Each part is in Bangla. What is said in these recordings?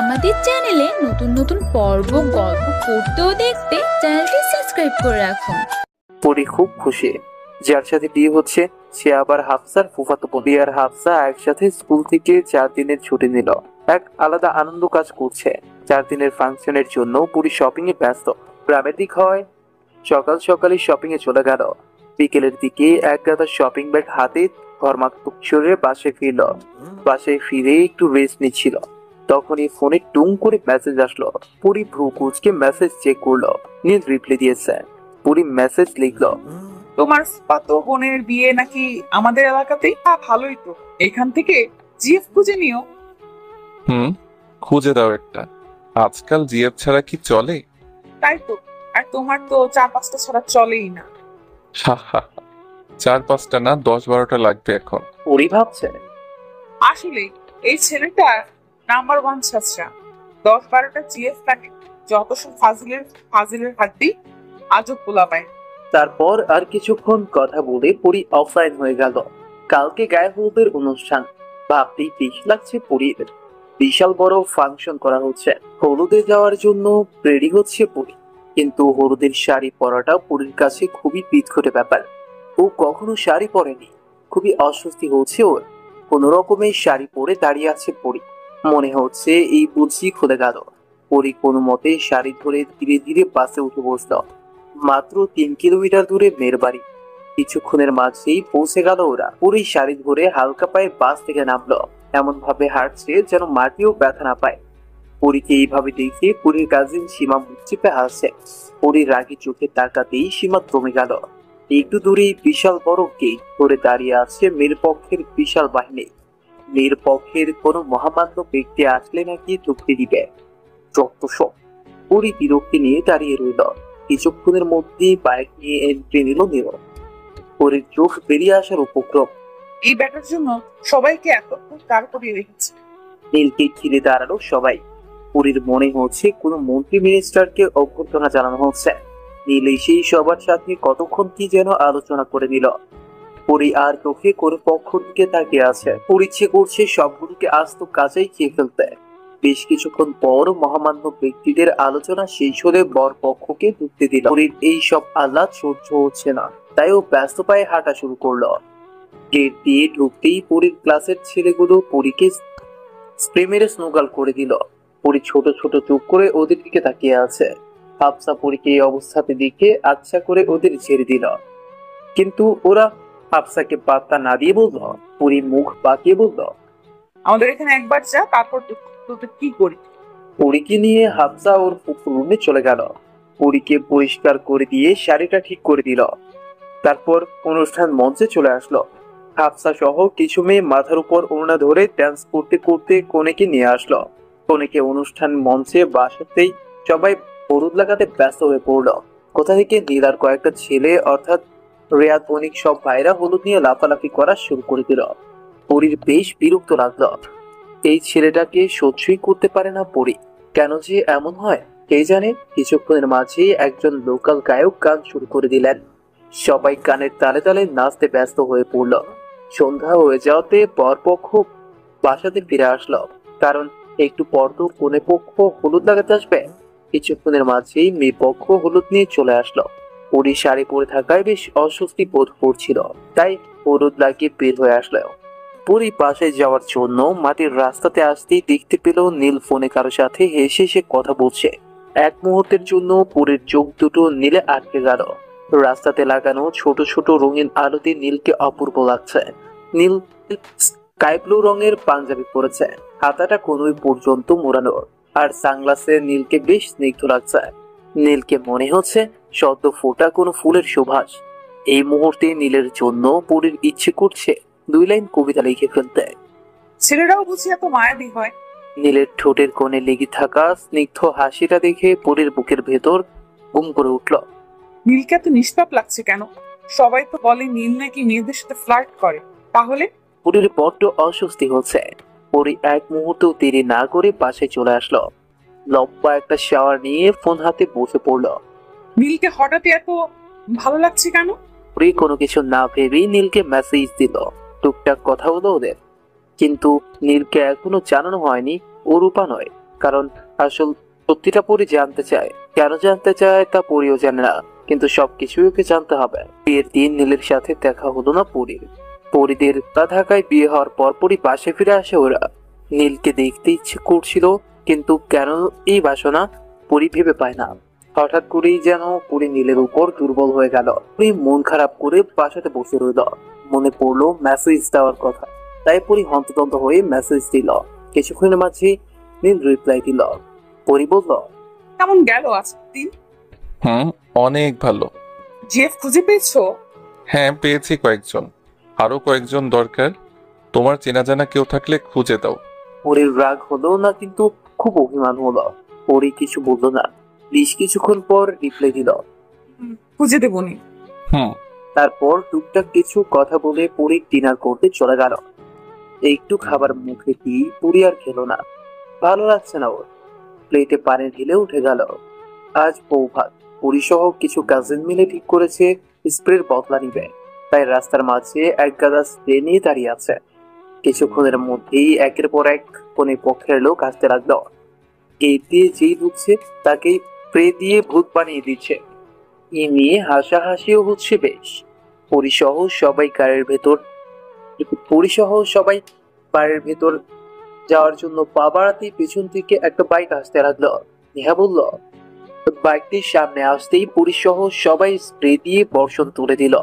আমাদের চ্যানেলে নতুন নতুন পর্ব গল্প পড়তে ও দেখতে চ্যানেলটি সাবস্ক্রাইব করে রাখুন। পরি খুব খুশি। যার সাথে বিয়ে হচ্ছে সে আবার হাফসার ফুফাতো বোন। আর হাফসা একসাথে স্কুল থেকে 4 দিনের ছুটি নিল। এক আলাদা আনন্দ কাজ করছে। 4 দিনের ফাংশনের জন্য পুরি শপিং এ ব্যস্ত। গ্রামের দিক হয় সকাল সকালে শপিং এ চলে গেল। বিকেলের দিকে এক গাদা শপিং ব্যাগ হাতে ঘরমাক্তুক চড়ে বাসায় ফিরল। বাসায় ফিরে একটু রেস্ট নিচ্ছিল, তখনই ফোনে টুং করে মেসেজ আসলো। পুরি ভ্রু কুচকে মেসেজ চেক করলো। নীল রিপ্লাই দিয়েছে। পুরি মেসেজ লিখলো, তোমার পাতো বোনের বিয়ে নাকি আমাদের এলাকাতেই? ভালোই তো, এখান থেকে জিএফ খুঁজে নিও। খুঁজে দাও একটা। আজকাল জিএফ ছাড়া কি চলে? তাই তো, আর তোমার তো 4-5টা ছাড়া চলেই না। হা হা হা। 4-5টা না, 10-12টা লাগবে এখন। পুরি ভাবছে আসলে এই ছেলেটা নাম্বার 1 ছাত্রা। 10-12টা জিএফ লাগে, যত সব ফাজিলের হাড্ডি, আজব পোলাপায়। তারপর আর কিছুক্ষণ কথা বলে পুরি অফলাইন হয়ে গেল। কালকে গায়ে হলুদের অনুষ্ঠান। ভাবতেই বেশ লাগছে পুরীর। বিশাল বড় ফাংশন করা হচ্ছে। হলুদে যাওয়ার জন্য রেডি হচ্ছে পুরি, কিন্তু হলুদের শাড়ি পরাটা পুরীর কাছে খুবই বিদঘুটে ব্যাপার। ও কখনো শাড়ি পরেনি। খুবই অস্বস্তি হচ্ছে ওর। কোন রকমের শাড়ি পরে দাঁড়িয়ে আছে পুরি। মনে হচ্ছে এই বুঝি খুলে গেল। পুরি কোনো মতে শাড়ি ধরে ধীরে ধীরে বাসে উঠে বসল। মাত্র 3 কিলোমিটার দূরে মেয়ের বাড়ি। কিছুক্ষণের মাঝেই পৌঁছে গেল ওরা। পুরি শাড়ি ধরে হালকা পায়ে বাস থেকে নামলো। এমন ভাবে হাঁটছে যেন মাটিও ব্যথা না পায়। পুরীকে এইভাবে দেখে পুরীর কাজিন সীমা মুখ চেপে হাসছে। পুরীর রাগি চোখে তাকাতেই সীমা থমে গেল। একটু দূরেই বিশাল বড় গেট ধরে দাঁড়িয়ে আছে মেয়ের পক্ষের বিশাল বাহিনী। মেয়ের পক্ষের কোনো মহামান্য ব্যক্তি আসলে নাকি ঢুকতে দিবে। যত সব। পুরী বিরক্তি নিয়ে দাঁড়িয়ে রইল। কিছুক্ষণের মধ্যেই বাইক নিয়ে এন্ট্রি নিল নীল। পুরীর চোখ বেরিয়ে আসার উপক্রম। এই ব্যাটার জন্য সবাইকে এতক্ষণ কার করিয়ে রেখেছে। নীলকে ঘিরে দাঁড়ালো সবাই। পুরীর মনে হচ্ছে কোনো মন্ত্রী মিনিস্টারকে অভ্যর্থনা জানানো হচ্ছে। নীল সেই সবার সাথে কতক্ষণ কি যেন আলোচনা করে নিল। পুরী আর চোখে কোনো পক্ষ দিকে তাকিয়ে আছে। পুরী ইচ্ছে করছে সবগুলিকে আস্ত কাছেই খেয়ে ফেলতে। বেশ কিছুক্ষণ পর মহামান্য ব্যক্তিদের আলোচনা শেষ হলে বর পক্ষকে ঢুকতে দিল। পুরীর এই সব আহ্লাদ সহ্য হচ্ছে না, তাই ও ব্যস্ত পায়ে হাঁটা শুরু করলো। গেট দিয়ে ঢুকতেই পুরীর ক্লাসের ছেলেগুলো পুরীকে স্প্রে মেরে স্নোগাল করে দিল। পুরী ছোট ছোট চুপ করে ওদের দিকে তাকিয়ে আছে। হাফসা পুরীকে এই অবস্থাতে দেখে আচ্ছা করে ওদের ছেড়ে দিল, কিন্তু ওরা হাফসাকে পাত্তা না দিয়ে বলল। পুরী মুখ বাঁকিয়ে বলল, আমাদের এখানে একবার যা, তারপর তোকে কি করি। পুরীকে নিয়ে হাফসা ওর রুমে চলে গেল। পুরীকে পরিষ্কার করে দিয়ে শাড়িটা ঠিক করে দিল। তারপর অনুষ্ঠান মঞ্চে চলে আসলো। হাফসা সহ কিছু মেয়ে মাথার উপর ওড়না ধরে ডান্স করতে করতে কনেকে নিয়ে আসলো। কনেকে অনুষ্ঠান মঞ্চে বাসাতেই সবাই হলুদ লাগাতে ব্যস্ত হয়ে পড়লো। কোথা থেকে নীলার কয়েকটা ছেলে অর্থাৎ রেয়াত অনিক সব ভাইরা হলুদ নিয়ে লাফালাফি করা শুরু করে দিল। পুরীর বেশ বিরক্ত লাগলো। এই ছেলেটাকে সহ্যই করতে পারে না পুরী। কেন যে এমন হয় কে জানে। কিছুক্ষণের মাঝে একজন লোকাল গায়ক গান শুরু করে দিলেন। সবাই গানের তালে তালে নাচতে ব্যস্ত হয়ে পড়ল। সন্ধ্যা হয়ে যাওয়াতে বরপক্ষ বাসাতে ফিরে আসলো, কারণ একটু পর তো কনে পক্ষ হলুদ লাগাতে আসবে। কিছুক্ষণের মাঝেই মেয়ে পক্ষ হলুদ নিয়ে চলে আসলো। পুরী শাড়ি পরে থাকায় বেশ অস্বস্তি বোধ করছিল, তাই হলুদ লাগিয়ে বের হয়ে আসলো। পুরী পাশে যাওয়ার জন্য মাটির রাস্তাতে আসতেই দেখতে পেল নীল ফোনে কারো সাথে হেসে হেসে কথা বলছে। এক মুহূর্তের জন্য পুরীর চোখ দুটো নীলে আটকে গেল। রাস্তাতে লাগানো ছোট ছোট রঙিন আলোতে নীলকে অপূর্ব লাগছে। নীল স্কাই ব্লু রঙের পাঞ্জাবি পরেছে, হাতাটা কোনোই পর্যন্ত মোড়ানো, আর সানগ্লাসে নীলকে বেশ স্নিগ্ধ লাগছে। নীলকে মনে হচ্ছে সদ্য ফোটা কোনো ফুলের সুবাস। এই মুহূর্তে নীলের জন্য পুরীর ইচ্ছে করছে 2 লাইন কবিতা লিখে ফেলতে। ছেলেরাও বুঝি এত মায়াবী হয়। নীলের ঠোঁটের কোণে লেগে থাকা স্নিগ্ধ হাসিটা দেখে পুরীর বুকের ভেতর গুম করে উঠল। নীলকে এত নিষ্পাপ লাগছে কেন? সবাই তো বলে নীল নাকি মেয়েদের সাথে ফ্লার্ট করে। তাহলে পুরীর বড্ড অস্বস্তি হচ্ছে। পুরী এক মুহূর্তেও দেরি না করে বাসায় চলে আসলো। লম্বা একটা শাওয়ার নিয়ে ফোন হাতে বসে পড়লো। নীলকে হঠাৎ এত ভালো লাগছে কেন? পুরী কোনো কিছু না ভেবেই নীলকে মেসেজ দিল। টুকটাক কথা হলো ওদের, কিন্তু নীলকে এখনো জানানো হয়নি ও রূপা নয়, কারণ আসল সত্যিটা পরি জানতে চায়। কেন জানতে চায় তা পরিও জানে না, কিন্তু সবকিছুই ওকে জানতে হবে। বিয়ের দিন নীলের সাথে দেখা হলো না পরির। পরিদের তা ঢাকায় বিয়ে হওয়ার পর পরই বাসে ফিরে আসে ওরা। নীলকে দেখতে ইচ্ছে করছিল, কিন্তু কেন এই বাসনা পরি ভেবে পায় না। হঠাৎ করেই যেন পরি নীলের উপর দুর্বল হয়ে গেল। পরি মন খারাপ করে বাসাতে বসে রইল। মনে পড়লো মেসেজ দেওয়ার কথা, তাই পরি হন্তদন্ত হয়ে মেসেজ দিল। কিছুক্ষণের মাঝে নীল রিপ্লাই দিল। পরি বলল, কেমন গেল আজকের দিন? অনেক ভালো। জিএফ খুঁজে পেয়েছো? হ্যাঁ, পেয়েছি কয়েকজন। আরো কয়েকজন দরকার। তোমার চেনা জানা কেউ থাকলে খুঁজে দাও। পরির রাগ হলো না, কিন্তু খুব অভিমান হলো। পরি কিছু বললো না। বেশ কিছুক্ষণ পর রিপ্লাই দিল। খুঁজে দেবনি। হুম। তারপর টুকটাক কিছু কথা বলে পরি ডিনার করতে চলে গেল। একটু খাবার মুখে দিয়ে পরি আর খেলো না। ভালো লাগছে না ওর। প্লেটে পানি ঢেলে উঠে গেল। আজ বউ ভাত। পরি সহ কিছু কাজিন মিলে ঠিক করেছে স্প্রের বদলা নিবে, তাই রাস্তার মাঝে এক গাদা স্প্রে নিয়ে দাঁড়িয়ে আছে। কিছুক্ষণের মধ্যেই একের পর এক কোনে পক্ষের লোক আসতে লাগলো। গেট দিয়ে যেই ঢুকছে তাকে স্প্রে দিয়ে ভূত বানিয়ে দিচ্ছে। এ নিয়ে হাসাহাসিও হচ্ছে বেশ। পরিসহ সবাই কারের ভেতর পরিসহ সবাই বাড়ির ভেতর যাওয়ার জন্য পা বাড়াতেই পেছন থেকে একটা বাইক আসতে লাগলো। নেহা বলল, বাইকটির সামনে আসতেই পরিসহ সবাই স্প্রে দিয়ে বর্ষণ তুলে দিল।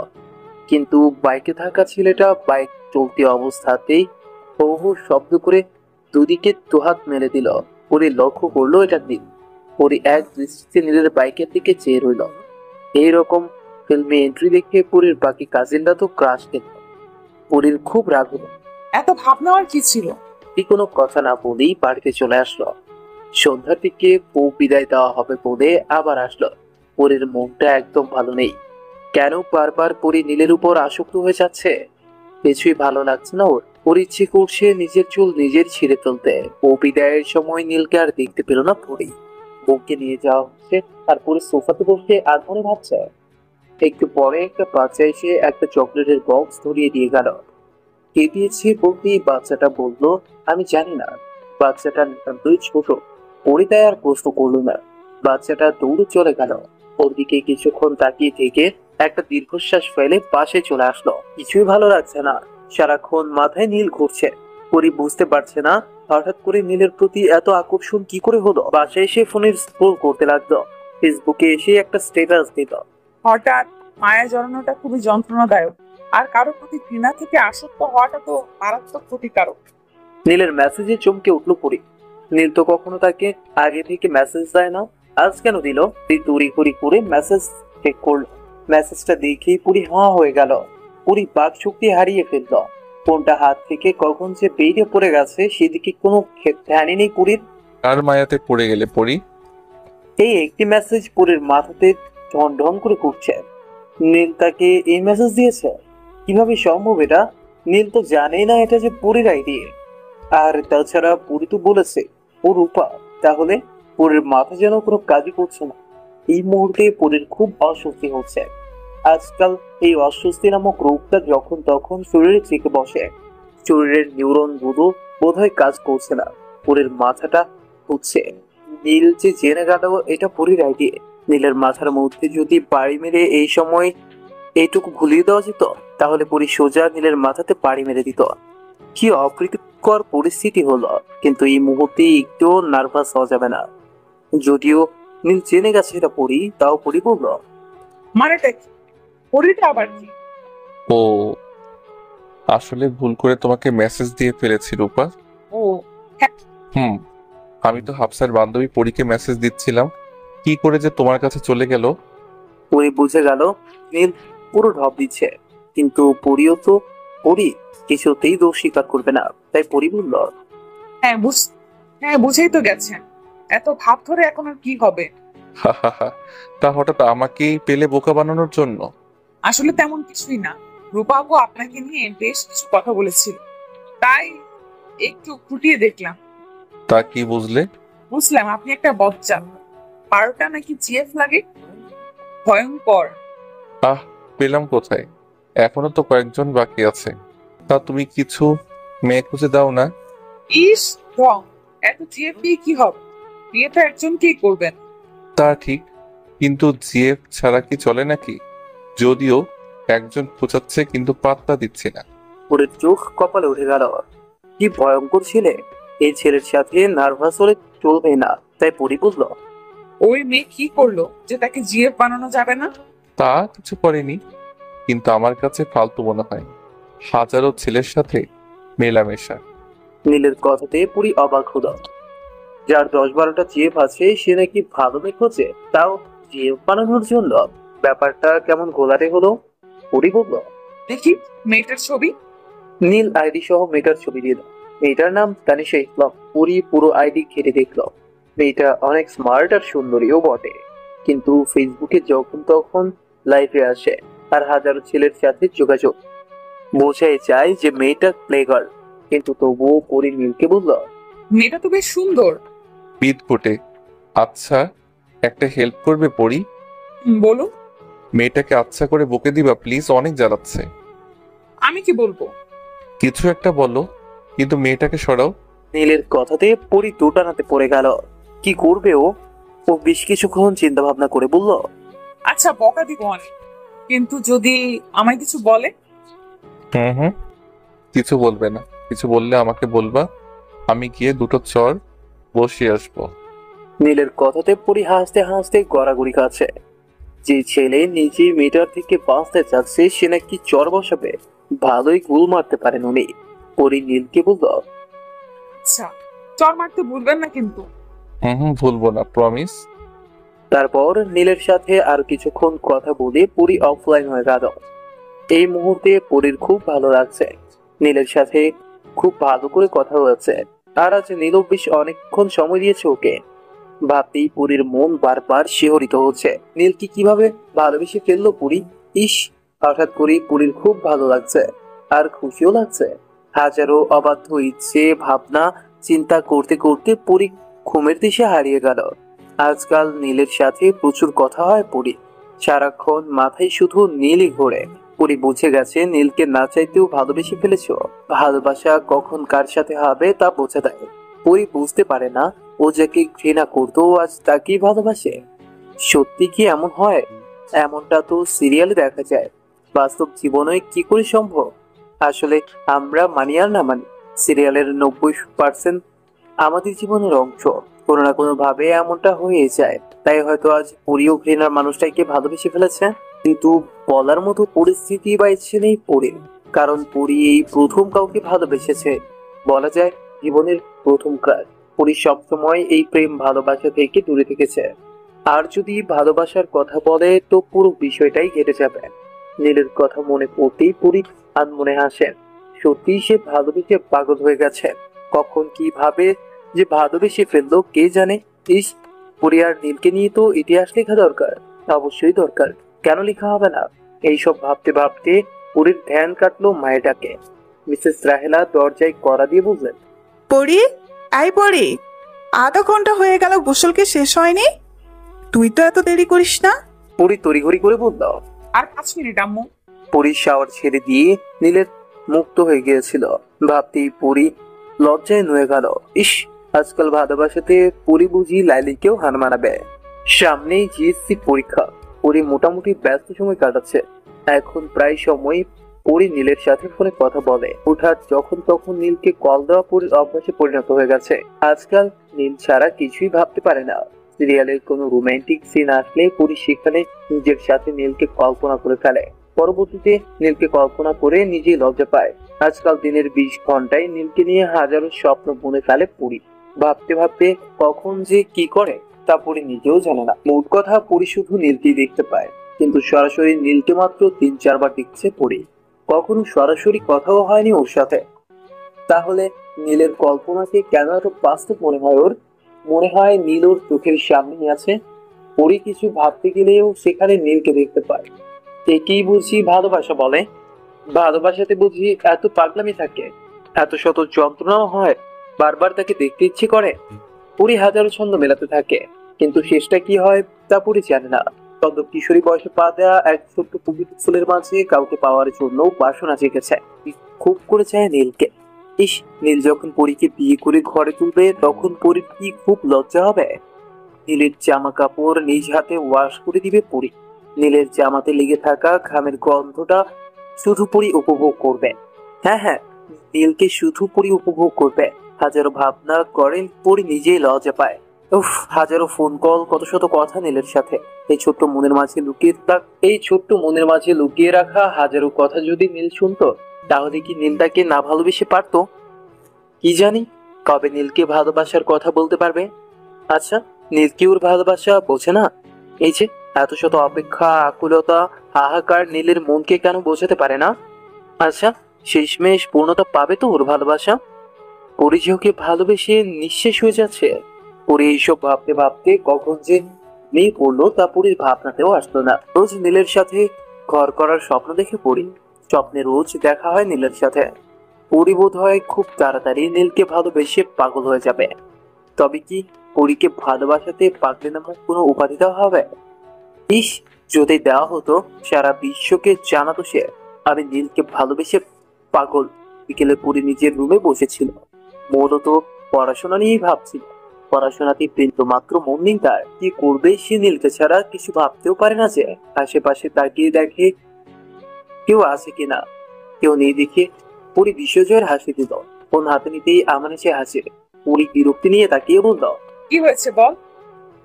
কিন্তু বাইকে থাকা ছেলেটা বাইক চলতি অবস্থাতেই বহু শব্দ করে দুদিকে দুহাত মেরে দিল। পরি লক্ষ্য করলো এটা নীল। পরি এক দৃষ্টিতে নীলের বাইকের দিকে চেয়ে রইল। এইরকম ফিল্মে এন্ট্রি দেখে পরির বাকি কাজিনরা তো ক্রাশ খেত। পরির খুব রাগ হলো। এত ভাবনা আর কি ছিল? কোনো কথা না বলেই বাড়িতে চলে আসলো। সন্ধ্যার দিকে বউ বিদায় দেওয়া হবে বলে আবার আসলো। পরির মনটা একদম ভালো নেই। কেন বারবার পরি নীলের উপর আসক্ত হয়ে যাচ্ছে? কিছুই ভালো লাগছে না ওর। ওর ইচ্ছে করছে নিজের চুল নিজের ছিঁড়ে ফেলতে। বউ বিদায়ের সময় নীলকে আর দেখতে পেল না পরি। বউকে নিয়ে যাওয়া হচ্ছে, তারপরে সোফাতে বসে আধমনে ভাবছে। একটু পরে একটা বাচ্চা এসে একটা চকলেটের বক্স ধরিয়ে দিয়ে গেল। কে দিয়েছে বলতে বাচ্চাটা বলল, আমি জানি না। বাচ্চাটা নিতান্তই ছোট। পরি তাই আর প্রশ্ন করলো না। বাচ্চাটা দৌড়ে চলে গেল। ওর দিকে কিছুক্ষণ তাকিয়ে থেকে একটা দীর্ঘশ্বাস ফেলে পাশে চলে আসলো। কিছুই ভালো লাগছে না। সারাক্ষণ মাথায় নীল ঘুরছে। পরি বুঝতে পারছে না হঠাৎ করে নীলের প্রতি এত আকর্ষণ কি করে হলো। বাসায় এসে ফোনের স্ক্রোল করতে লাগলো। ফেসবুকে এসে একটা স্ট্যাটাস দিল। হঠাৎ মায়া জড়ানোটা খুবই যন্ত্রণাদায়ক, আর কারো প্রতি ঘৃণা থেকে আসক্ত হওয়াটা তো মারাত্মক ক্ষতিকারক। নীলের মেসেজে চমকে উঠলো পরি। নীল তো কখনো তাকে আগে থেকে মেসেজ দেয় না, আজ কেন দিল? তুই তড়ি করে মেসেজ চেক করলো। মেসেজটা দেখেই পুরি হাঁ হয়ে গেল। পুরি বাক শক্তি হারিয়ে ফেলল। ফোনটা হাত থেকে কখন যে বেরিয়ে পড়ে গেছে সেদিকে কোনো ধ্যানই নেই পুরীর। কার মায়াতে পড়ে গেলে পড়ি? এই একটি মেসেজ পুরীর মাথাতে ঢন ঢন করে ঘুরছে। নীল তাকে এই মেসেজ দিয়েছে? কিভাবে সম্ভব এটা? নীল তো জানেই না এটা যে পুরীর আইডি। আর তাছাড়া পুরী তো বলেছে ও রূপা। তাহলে পুরীর মাথা যেন কোনো কাজই করছে না। এই মুহূর্তে পুরীর খুব অস্বস্তি হচ্ছে। আজকাল এই অস্বস্তি নামক রোগটা যখন তখন শরীরে চেপে বসে। শরীরের নিউরন গুলো বোধহয় কাজ করছে না। পুরীর মাথাটা হচ্ছে। নীল যে জেনে গেল এটা পুরীর আইডি। নীলের মাথার মধ্যে যদি বাড়ি মেরে এই সময় এইটুকু ভুলিয়ে দেওয়া যেত, তাহলে পুরী সোজা নীলের মাথাতে বাড়ি মেরে দিত। কি অপ্রীতিকর পরিস্থিতি হলো। কিন্তু এই মুহূর্তে একটু নার্ভাস হওয়া যাবে না। যদিও নীল জেনে গেছে এটা পড়ি, তাও পড়ি বলল, মানেটা কি? পরিটা আবার কি? ও, আসলে ভুল করে তোমাকে মেসেজ দিয়ে ফেলেছি রূপা। ও হুম। আমি তো হাফসার বান্ধবী পরীকে মেসেজ দিচ্ছিলাম, কি করে যে তোমার কাছে চলে গেল। পরি বুঝে গেল নীল পুরো ঢপ দিচ্ছে। কিন্তু পরিও তো পরি কিছুতেই দোষ স্বীকার করবে না, তাই পরি বলল, হ্যাঁ হ্যাঁ, বুঝেই তো গেছেন। এত ভাব ধরে এখন আর কি হবে? তা হঠাৎ আমাকেই পেলে বোকা বানানোর জন্য? আসলে তেমন কিছুই না। রূপাবু আপনাকে নিয়ে বেশ কিছু কথা বলেছিল, তাই একটু খুঁটিয়ে দেখলাম। তা কি বুঝলে? বুঝলাম আপনি একটা বজ্জাত। 12টা নাকি জিএফ লাগে। ভয়ঙ্কর। আহ, পেলাম কোথায়? এখনো তো কয়েকজন বাকি আছে। তা তুমি কিছু মেয়ে খুঁজে দাও না। ইস রং, এত জিএফ দিয়ে কি হবে? বিয়েটা একজনকেই করবেন। তা ঠিক, কিন্তু জিএফ ছাড়া কি চলে নাকি? যদিও একজন খোঁচাচ্ছে কিন্তু পাত্তা দিচ্ছে না। পরীর চোখ কপালে উঠে গেল। কি ভয়ঙ্কর ছেলে! এই ছেলের সাথে নার্ভাস হলে চলবে না, তাই পরি বুঝল। ওই মেয়ে কি করলো যে তাকে জিএফ বানানো যাবে না? তা কিছু করেনি, কিন্তু আমার কাছে ফালতু মনে হয় হাজারো ছেলের সাথে মেলামেশা। নীলের কথাতে পুরি অবাক হলো। যার 10-12টা জিএফ আছে সে নাকি ভালো মেয়ে খোঁজে, তাও জিএফ বানানোর জন্য। ব্যাপারটা কেমন ঘোলাটে হলো। পুরি বলল। দেখি মেয়েটার ছবি। নীল আইডি সহ মেয়েটার ছবি দিল। মেয়েটার নাম তানিশা ইসলাম। পুরি পুরো আইডি ঘেটে দেখলো। মেয়েটা অনেক স্মার্ট আর সুন্দরীও বটে, কিন্তু ফেসবুকে যখন তখন লাইভে আসে আর হাজারো ছেলের সাথে যোগাযোগ। বোঝাই যায় যে মেয়েটা প্লে গার্ল, কিন্তু তবুও পুরি নীলকে বলল। মেয়েটা তো বেশ সুন্দর। বিদঘুটে। আচ্ছা, একটা হেল্প করবে পড়ি? বলুন। মেয়েটাকে আচ্ছা করে বকে দিবা প্লিজ, অনেক জ্বালাচ্ছে। আমি কি বলবো? কিছু একটা বলো, কিন্তু মেয়েটাকে সরাও। নীলের কথাতে পরি দোটানাতে পড়ে গেল। কি করবে ও? ও বেশ কিছুক্ষণ চিন্তা ভাবনা করে বলল। আচ্ছা বকা দিব অনেক, কিন্তু যদি আমায় কিছু বলে? হুম, কিছু বলবে না। কিছু বললে আমাকে বলবা, আমি গিয়ে দুটো চর বসিয়ে আসবো। নীলের কথাতে পরি হাসতে হাসতে গড়াগড়ি খাচ্ছে। যে ছেলে নিজেই মেয়েটার থেকে বাঁচতে চাচ্ছে সে নাকি চর বসাবে। ভালোই গুল মারতে পারেন উনি। পরি নীলকে বলল। আচ্ছা, চর মারতে ভুলবেন না কিন্তু। ভুলবো না, প্রমিস। তারপর নীলের সাথে আর কিছুক্ষণ কথা বলে পুরি অফলাইন হয়ে গেল। এই মুহূর্তে পুরীর খুব ভালো লাগছে। নীলের সাথে খুব ভালো করে কথা হয়েছে। আর আজ নীলও বেশ অনেকক্ষণ সময় দিয়েছে ওকে। ভাবতেই পুরীর মন বারবার শিহরিত হচ্ছে। নীলকে কিভাবে ভালোবেসে ফেললো পুরী! ইস! হঠাৎ করেই পুরীর খুব ভালো লাগছে আর খুশিও লাগছে। হাজারো অবাধ্য ইচ্ছে ভাবনা চিন্তা করতে করতে পুরী ঘুমের দেশে হারিয়ে গেল। আজকাল নীলের সাথে প্রচুর কথা হয় পুরী। সারাক্ষণ মাথায় শুধু নীলই ঘোরে। পুরী বুঝে গেছে নীলকে না চাইতেও ভালোবেসে ফেলেছ। ভালোবাসা কখন কার সাথে হবে তা বোঝা দেয়। পুরী বুঝতে পারে না ও যাকে ঘৃণা করতো আজ তাকেই ভালোবাসে। সত্যি কি এমন হয়? এমনটা তো সিরিয়ালে দেখা যায়, বাস্তব জীবনে কি করে সম্ভব? আসলে আমরা মানি আর না মানি, সিরিয়ালের 90% আমাদের জীবনের অংশ। কোনো না কোনো ভাবে এমনটা হয়ে যায়। তাই হয়তো আজ পুরীও ঘৃণার মানুষটাকে ভালোবেসে ফেলেছে, কিন্তু বলার মতো পরিস্থিতি বা ইচ্ছে নেই পুরীর। কারণ পুরী এই প্রথম কাউকে ভালোবেসেছে, বলা যায় জীবনের প্রথম ক্রাশ। পুরী সবসময় এই প্রেম ভালোবাসা থেকে দূরে থেকেছে। আর যদি ভালোবাসার কথা বলে তো পুরো বিষয়টাই ঘেটে যাবে। নীলের কথা মনে পড়তেই পুরী আনমনে হাসেন। সত্যি সে ভালোবেসে পাগল হয়ে গেছে। কখন কিভাবে যে ভালোবেসে ফেললো কে জানে। ইস! পুরী আর নীলকে নিয়ে তো ইতিহাস লেখা দরকার। অবশ্যই দরকার, কেন লেখা হবে না? এইসব ভাবতে ভাবতে পুরীর ধ্যান কাটলো মায়ের ডাকে। মিসেস রাহেলা দরজায় কড়া দিয়ে বললেন। পড়ি, আই পড়ি, আধা ঘন্টা হয়ে গেল গোসল কি শেষ হয়নি? তুই তো এত দেরি করিস না। পুরী তড়িঘড়ি করে বলল। আর 5 মিনিট আম্মু। পুরীর শাওয়ার ছেড়ে দিয়ে নীলের মুক্ত হয়ে গিয়েছিল। ভাবতেই পুরী লজ্জায় নুয়ে গেল। ইস! আজকাল ভালোবাসাতে পুরী বুঝি লাইলিকেও হার মানাবে। সামনেই জিএসসি পরীক্ষা। পুরী মোটামুটি ব্যস্ত সময় কাটাচ্ছে। এখন প্রায় সময় পুরী নীলের সাথে ফোনে কথা বলে। হঠাৎ যখন তখন নীলকে কল দেওয়া পুরীর অভ্যাসে পরিণত হয়ে গেছে। আজকাল নীল ছাড়া কিছুই ভাবতে পারে না। সিরিয়ালের কোনো রোমান্টিক সিন আসলে পুরী সেখানে নিজের সাথে নীলকে কল্পনা করে ফেলে। পরবর্তীতে নীলকে কল্পনা করে নিজেই লজ্জা পায়। আজকাল দিনের 20 ঘন্টায় নীলকে নিয়ে হাজারো স্বপ্ন বুনে ফেলে পুরী। ভাবতে ভাবতে কখন যে কি করে তা পুরী নিজেও জানে না। মোট কথা পুরী শুধু নীলকেই দেখতে পায়, কিন্তু সরাসরি নীলকে মাত্র 3-4 বার দেখছে পুরী। কখনো সরাসরি কথাও হয়নি ওর সাথে। তাহলে নীলের কল্পনাকে কেন এত বাস্তব মনে হয় ওর? মনে হয় নীল ওর চোখের সামনেই আছে। পুরী কিছু ভাবতে গেলেও সেখানে নীলকে দেখতে পায়। একেই বুঝি ভালোবাসা বলে। ভালোবাসাতে বুঝি এত পাগলামি থাকে, এত শত যন্ত্রণাও হয়, বারবার তাকে দেখতে ইচ্ছে করে। পুরী হাজারো ছন্দ মেলাতে থাকে, কিন্তু শেষটা কি হয় তা পুরী জানে না। তত কিশোরী বয়সে পা দেওয়া এক ছোট্ট পবিত্র ফুলের মাঝে কাউকে পাওয়ার জন্য বাসনা জেগেছে। খুব করে চায় নীলকে, ইস, নীল যখন পরীকে বিয়ে করে ঘরে তুলবে তখন পরীর কি খুব লজ্জা হবে। নীলের জামা কাপড় নিজ হাতে ওয়াশ করে দিবে পরী। নীলের জামাতে লেগে থাকা ঘামের গন্ধটা শুধু পরী উপভোগ করবে। হ্যাঁ হ্যাঁ, নীলকে শুধু পরী উপভোগ করবে। হাজারো ভাবনা করেন পরী নিজেই লজ্জা পায়। উফ, হাজারো ফোন কল, কত শত কথা নীলের সাথে। এই ছোট্ট মনের মাঝে লুকিয়ে রাখা হাজারো কথা যদি নীল শুনতো, তাহলে কি নীল তাকে না ভালোবেসে পারতো? কি জানি কবে নীলকে ভালোবাসার কথা বলতে পারবে। আচ্ছা, নীল কি ওর ভালোবাসা বোঝে না? এই যে এত শত অপেক্ষা, আকুলতা, হাহাকার নীলের মনকে কেন বোঝাতে পারে না? আচ্ছা, শেষমেশ পূর্ণতা পাবে তো ওর ভালোবাসা? পরি যে ওকে ভালোবেসে নিঃশেষ হয়ে যাচ্ছে। পরি এইসব ভাবতে ভাবতে কখন যে মেয়ে পড়লো তা পরির ভাবনাতেও আসলো না। রোজ নীলের সাথে ঘর করার স্বপ্ন দেখে পড়ি, স্বপ্নে রোজ দেখা হয় নীলের সাথে। পরি বোধ হয় খুব তাড়াতাড়ি নীলকে ভালোবেসে পাগল হয়ে যাবে। তবে কি পরীকে ভালোবাসাতে পাগলি নামক কোনো উপাধি দেওয়া হবে? ইস, যদি দেওয়া হতো, সারা বিশ্বকে জানাতো সে আমি নীলকে ভালোবেসে পাগল। বিকেলে পরি নিজের রুমে বসেছিল, মূলত পড়াশোনা নিয়েই ভাবছিল। পড়াশোনাতে বিন্দু মাত্র মন নেই তার। কি করবে সে নীলকে ছাড়া? কিছু ভাবতেও পারে না। যে আশেপাশে তাকিয়ে দেখে কেউ আছে কিনা, কেউ নেই দেখে পরি বিশ্বজয়ের হাসি দিল। ফোন হাতে নিতেই আমান এসে হাসে। পরি বিরক্তি নিয়ে তাকিয়ে বলল, কি হয়েছে বল।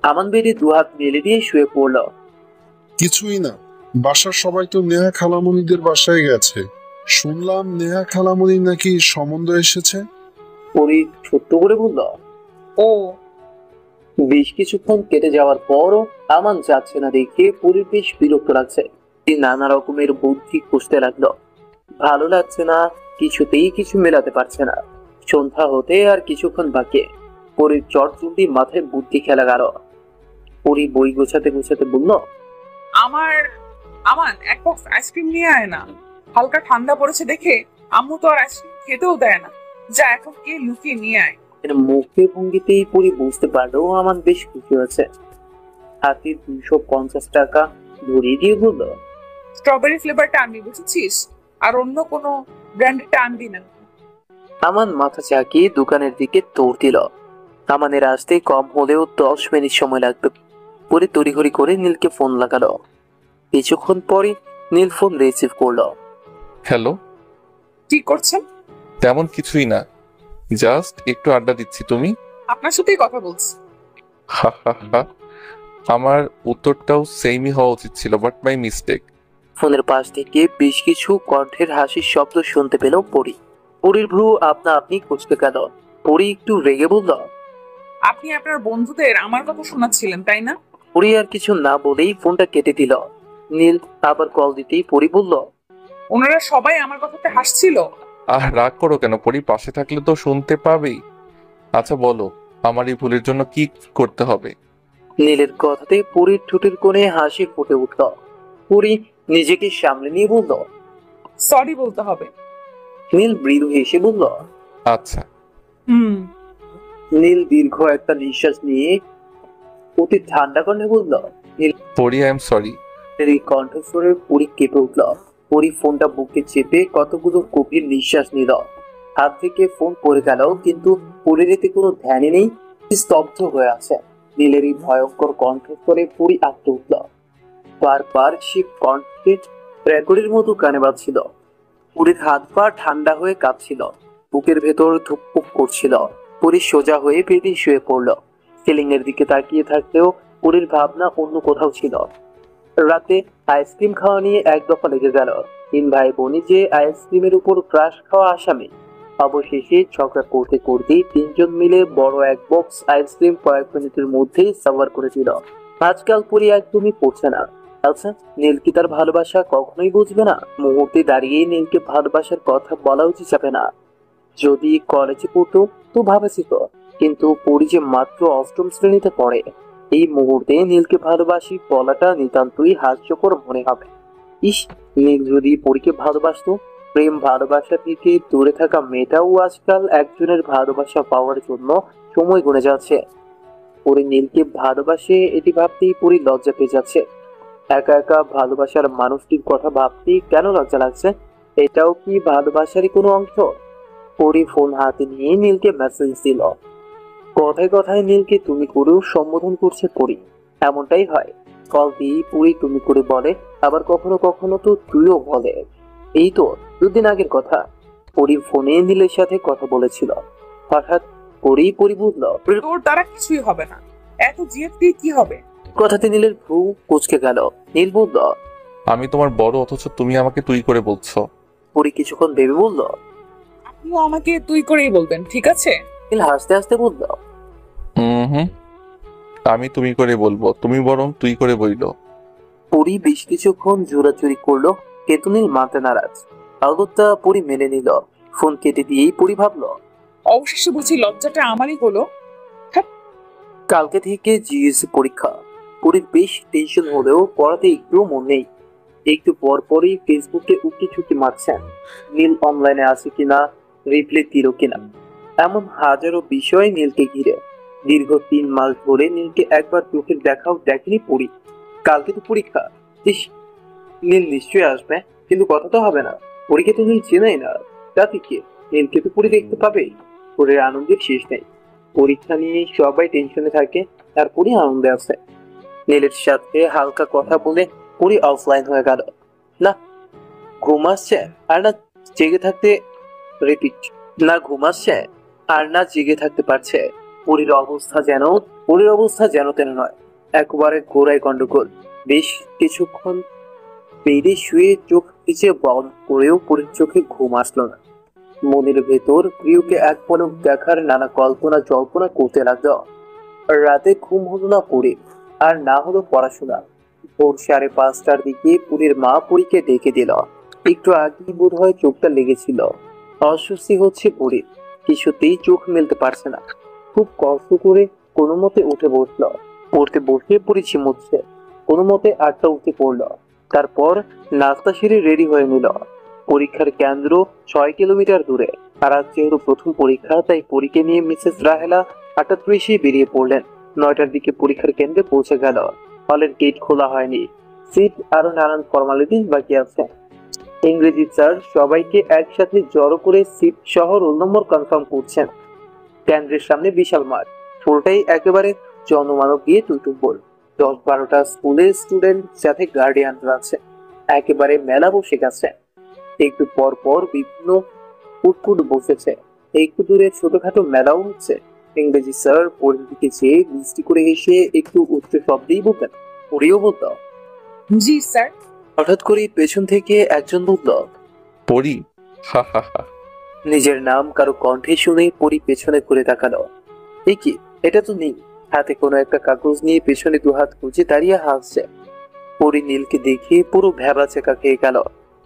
আমান বেডে দুহাত মেলে দিয়ে শুয়ে পড়ল। কিছুই না, বাসার সবাই তো নেহা খালামণিদের বাসায় গেছে। শুনলাম নেহা খালামণি নাকি সম্বন্ধ এসেছে। পরি ছোট্ট করে বলল। ও, বেশ কিছুক্ষণ কেটে যাওয়ার পরও আমান যাচ্ছে না দেখে পরির বেশ বিরক্ত লাগছে। তিনি নানা রকমের বুদ্ধি খুঁজতে লাগলো। ভালো লাগছে না, কিছুতেই কিছু মেলাতে পারছে না। সন্ধ্যা হতে আর কিছুক্ষণ বাকি। পরির চটজলদি মাথায় বুদ্ধি খেলা গেল। পরি বই গোছাতে গোছাতে বলল, আমার আমান এক বক্স আইসক্রিম নিয়ে আয় না। হালকা ঠান্ডা পড়েছে দেখে আম্মু তো আর আইসক্রিম খেতেও দেয় না। যা এখন কে লুকিয়ে নিয়ে আয়। এর মুখে ভঙ্গিতেই পরি বুঝতে পারলো আমার বেশ খুশি হয়েছে। হাতে 250 টাকা ধরিয়ে দিয়ে বলল, স্ট্রবেরি ফ্লেভারটা আনবি বুঝেছিস, আর অন্য কোনো ব্র্যান্ডেরটা আনবি না। আমান মাথা চাকিয়ে দোকানের দিকে দৌড় দিল। আমানের আসতে কম হলেও 10 মিনিট সময় লাগবে। পরে তড়িঘড়ি করে নীলকে ফোন লাগালো। কিছুক্ষণ পরে নীল ফোন রিসিভ করলো। হ্যালো। কি করছেন? তেমন কিছুই না, জাস্ট একটু আড্ডা দিচ্ছি। তুমি? আপনার সাথেই কথা বলছি। হা হা হা। আমার উত্তরটাও সেমই হওয়া উচিত ছিল, বাট মাই মিস্টেক। ফোনের পাশ থেকে বেশ কিছু কণ্ঠের হাসির শব্দ শুনতে পেল পরি। পরির ভ্রু আপনা আপনি কুঁচকে গেল। পরি একটু রেগে বলল, আপনি আপনার বন্ধুদের আমার কথা শোনাচ্ছিলেন তাই না? পরি আর কিছু না বলেই ফোনটা কেটে দিল। নীল আবার কল দিতেই পরি বলল, ওনারা সবাই আমার কথাতে হাসছিল। রাগ করো কেন পরি? পাশে থাকলে তো শুনতে পাবেই। আচ্ছা বলো, আমার এই ভুলের জন্য কি করতে হবে? নীলের কথাতে পরির ঠোঁটের কোণে হাসি ফুটে উঠল। পরি নিজেকে সামলে নিয়ে বলল, সরি বলতে হবে। নীল মৃদু হেসে বলল, আচ্ছা। হুম। নীল দীর্ঘ একটা নিঃশ্বাস নিয়ে অতি ঠান্ডা কণ্ঠে বলল। পরি, আই এম সরি। এই কণ্ঠস্বরে পরি কেঁপে উঠল। পরি ফোনটা বুকে চেপে কতগুলো গভীর নিঃশ্বাস নিল। হাত থেকে ফোন পড়ে গেল, কিন্তু পরির এতে কোনো ধ্যানই নেই, স্তব্ধ হয়ে আছে। নীলের এই ভয়ঙ্কর কণ্ঠস্বরে পরি আঁকতে উঠল। বারবার সে কণ্ঠে রেকর্ডের মতো কানে বাজছিল। পরির হাত পা ঠান্ডা হয়ে কাঁপছিল, বুকের ভেতর ধুকপুক করছিল। পরি সোজা হয়ে বেডে শুয়ে পড়ল। সিলিং এর দিকে তাকিয়ে থাকলেও পরির ভাবনা অন্য কোথাও ছিল। রাতে আইসক্রিম খাওয়া নিয়ে এক দফা লেগে গেল। 3 ভাই বোনই যে আইসক্রিমের উপর ক্রাশ খাওয়া আসামি। অবশেষে ঝগড়া করতে করতে 3 জন মিলে বড় এক বক্স আইসক্রিম কয়েক মিনিটের মধ্যেই সার্ভার করে দিল। আজকাল পরি একদমই পড়ছে না। আচ্ছা, নীল কি তার ভালোবাসা কখনোই বুঝবে না? মুহূর্তে দাঁড়িয়ে নীলকে ভালোবাসার কথা বলা উচিত যাবে না। যদি কলেজে পড়তো তো ভাবেছিল, কিন্তু পরি যে মাত্র 8ম শ্রেণীতে পড়ে। এই মুহূর্তে নীলকে ভালোবাসি বলাটা নিতান্তই হাস্যকর মনে হবে। ইস, নীল যদি পরীকে ভালোবাসতো। প্রেম ভালোবাসা থেকে দূরে থাকা মেয়েটাও আজকাল একজনের ভালোবাসা পাওয়ার জন্য সময় গুনে যাচ্ছে। পরি নীলকে ভালোবাসে এটি ভাবতেই পরি লজ্জা পেয়ে যাচ্ছে। একা একা ভালোবাসার মানুষটির কথা ভাবতেই কেন লজ্জা লাগছে? এটাও কি ভালোবাসারই কোনো অংশ? পরি ফোন হাতে নিয়ে নীলকে মেসেজ দিল। কথায় কথায় নীলকে তুমি করেও সম্বোধন করছে পরি। এমনটাই হয়, কল দিয়ে পুরি তুমি করে বলে, আবার কখনো কখনো তো তুইও বলে। এই তো 2 দিন আগের কথা, পরি ফোনে নীলের সাথে কথা বলেছিল। হঠাৎ পরি বুঝল তোর দ্বারা কিছুই হবে না, এত জিএফ দিয়ে কি হবে? কথাতে নীলের ভ্রু কুঁচকে গেল। নীল বলল, আমি তোমার বড় অথচ তুমি আমাকে তুই করে বলছো। পরি কিছুক্ষণ ভেবে বলল। আপনিও আমাকে তুই করেই বলবেন, ঠিক আছে? নীল হাসতে হাসতে বলল, হুম, আমি তুমি করে বলবো, তুমি বরং তুই করে বইলো। পরি বেশ কিছুক্ষণ জোরাচুরি করলো, কিন্তু নীল মানতে নারাজ। আগত্যা পরি মেনে নিল। ফোন কেটে দিয়েই পরি ভাবল, অবশেষে বুঝি লজ্জাটা আমারই হলো। কালকে থেকে জিএসসি পরীক্ষা। পরির বেশ টেনশন হলেও পড়াতে একটু মন নেই। একটু পর পরই ফেসবুকে উকি ঝুঁকি মারছেন, নীল অনলাইনে আছে কিনা, রিপ্লাই দিল কিনা, এমন হাজারো বিষয় নীলকে ঘিরে। দীর্ঘ 3 মাস ধরে নীলকে একবার চোখের দেখাও দেখেনি পরি। কালকে তো পরীক্ষা, ইস, নীল নিশ্চয়ই আসবে, কিন্তু কথা তো হবে না। পরীকে তো নীল চেনাই না, তাতে কি, নীলকে তো পরি দেখতে পাবে। পরের আনন্দের শেষ নেই। পরীক্ষা নিয়ে সবাই টেনশনে থাকে, তারপরই আনন্দে আছে। নীলের সাথে হালকা কথা বলে পরি অফলাইন হয়ে গেল। না ঘুম আসছে আর না জেগে থাকতে রিপিট না ঘুম আসছে আর না জেগে থাকতে পারছে। পরির অবস্থা যেন তেন নয়, একবারে ঘোড়ায় গন্ডগোল। বেশ কিছুক্ষণ বেডে শুয়ে চোখ পিছে বন্ধ করেও পরির চোখে ঘুম আসলো না। মনের ভেতর প্রিয়কে এক পলক দেখার নানা কল্পনা জল্পনা করতে লাগলো। রাতে ঘুম হলো না পরি, আর না হলো পড়াশোনা। ভোর 5:30টার দিকে পুরীর মা পরীকে ডেকে দিল। একটু আগেই বোধ হয় চোখটা লেগেছিল। অস্বস্তি হচ্ছে পরি, কিছুতেই চোখ মেলতে পারছে না। খুব কষ্ট করে কোনো মতে উঠে বসলো। পড়তে বসে পরি ঝিমুচ্ছে। কোনো মতে 8টা উঠে পড়লো। তারপর নাস্তা সেরে রেডি হয়ে নিল। পরীক্ষার কেন্দ্র 6 কিলোমিটার দূরে, আর আজ যেহেতু প্রথম পরীক্ষা, তাই পরীকে নিয়ে মিসেস রাহেলা 8:30 বেরিয়ে পড়লেন। 9টার দিকে পরীক্ষার কেন্দ্রে পৌঁছে গেল। হলের গেট খোলা হয়নি, সিট আরো নানান ফর্মালিটিস বাকি আছে। ইংরেজি স্যার সবাইকে একসাথে জড়ো করে সিট সহ রোল নম্বর কনফার্ম করছেন। কেন্দ্রের সামনে বিশাল মাঠ, পুরোটাই একেবারে জনমানব দিয়ে টুটুম্বর। 10-12টা স্কুলের স্টুডেন্ট, সাথে গার্ডিয়ানরা আছে। একেবারে মেলা বসে গেছে। একটু পর পর বিভিন্ন ফুটফুট বসেছে। একটু দূরে ছোটখাটো মেলাও হচ্ছে। ইংরেজি স্যার পরের দিকে চেয়ে মিষ্টি করে হেসে একটু উচ্চ শব্দেই বলতেন, পড়িও বলতো, জি স্যার। হঠাৎ করে পেছন থেকে একজন বলল, পড়ি, হা হা হা। নিজের নাম কারো কণ্ঠে শুনে পরি পেছনে ঘুরে তাকালো। এ কি, এটা তো নীল। হাতে কোনো একটা কাগজ নিয়ে পেছনে 2 হাত গুজে দাঁড়িয়ে হাসছে। পরি নীলকে দেখে পুরো ভ্যাবাচেকা খেয়ে গেল।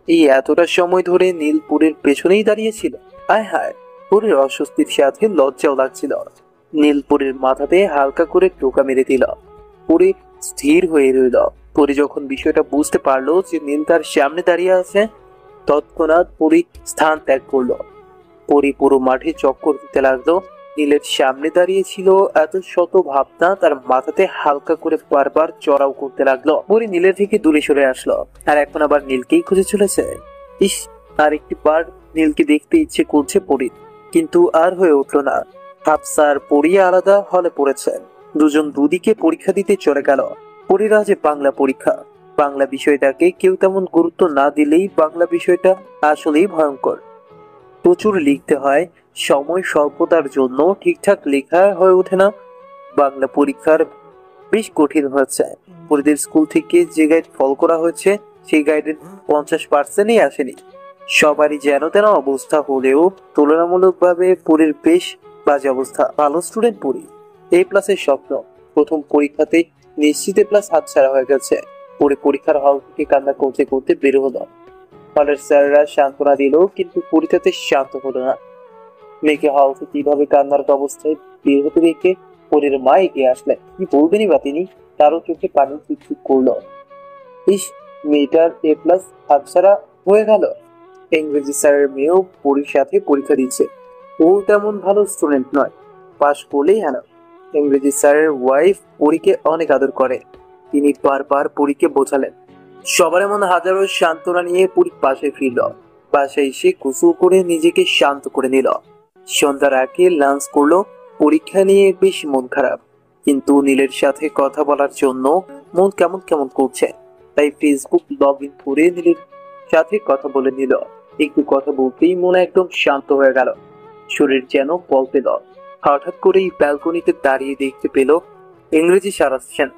এই এতটা সময় ধরে নীল পুরীর পেছনেই দাঁড়িয়েছিল। আয় হায়, পুরীর অস্বস্তির সাথে লজ্জাও লাগছিল। নীল পুরীর মাথাতে হালকা করে টোকা মেরে দিল। পুরী স্থির হয়ে রইল। পুরী যখন বিষয়টা বুঝতে পারলো যে নীল তার সামনে দাঁড়িয়ে আছে, তৎক্ষণাৎ পুরী স্থান ত্যাগ করলো। পুরী পুরো মাঠে চক্কর দিতে লাগলো। নীলের সামনে দাঁড়িয়ে ছিল এত শত ভাবনা তার মাথাতে হালকা করে বারবার চড়াও করতে লাগলো। পুরী নীলের থেকে দূরে সরে আসলো, আর এখন আবার নীলকেই খুঁজে চলেছে। ইস, আর একটি বার নীলকে দেখতে ইচ্ছে করছে পরি, কিন্তু আর হয়ে উঠলো না। হাফসা আর পরি আলাদা হলে পড়েছে। দুজন দুদিকে পরীক্ষা দিতে চলে গেল। পরির আজ বাংলা পরীক্ষা। বাংলা বিষয়টাকে কেউ তেমন গুরুত্ব না দিলেই বাংলা বিষয়টা আসলেই ভয়ঙ্কর। প্রচুর লিখতে হয়, সময় স্বল্পতার জন্য ঠিকঠাক লেখা হয়ে ওঠে না। বাংলা পরীক্ষার বেশ কঠিন হয়েছে। পরিদের স্কুল থেকে যে গাইড ফলো করা হয়েছে, সেই গাইডের 50%ই আসেনি। সবারই যেন তেন অবস্থা হলেও তুলনামূলকভাবে পরির বেশ বাজে অবস্থা। ভালো স্টুডেন্ট পরি, A+-এর স্বপ্ন। প্রথম পরীক্ষাতে নিশ্চিত A+ হাতছাড়া হয়ে গেছে। পরি পরীক্ষার হল থেকে কান্না করতে করতে বের হলো। হলের স্যাররা সান্ত্বনা দিল, কিন্তু পরীক্ষাতে শান্ত হলো না। মেয়েকে হল থেকে কিভাবে কান্নার অবস্থায় বের হতে দেখে পরির মা এগিয়ে আসলেন। কি বলবেনই বা তিনি, তারও চোখে পানি চুপচুপ করলো। ইস, মেয়েটার A+ হাতছাড়া হয়ে গেল। ইংরেজি স্যারের মেয়েও পরীর সাথে পরীক্ষা দিচ্ছে। ও তেমন ভালো স্টুডেন্ট নয়, পাশ করলেই হ্যাঁ। ইংরেজি স্যারের ওয়াইফ পরীকে অনেক আদর করে। তিনি বারবার পরীকে বোঝালেন। সবার এমন হাজারো সান্ত্বনা নিয়ে পরীর পাশে ফিরল। বাসায় এসে গোসল করে নিজেকে শান্ত করে নিল। সন্ধ্যার আগে লাঞ্চ করলো। পরীক্ষা নিয়ে বেশ মন খারাপ, কিন্তু নীলের সাথে কথা বলার জন্য মন কেমন কেমন করছে। তাই ফেসবুক লগ ইন করে নীলের সাথে কথা বলে নিল। একটু কথা বলতেই মন একদম শান্ত হয়ে গেল, শরীর যেন বল পেল। হঠাৎ করেই ব্যালকনিতে দাঁড়িয়ে দেখতে পেল ইংরেজি স্যার আসছেন।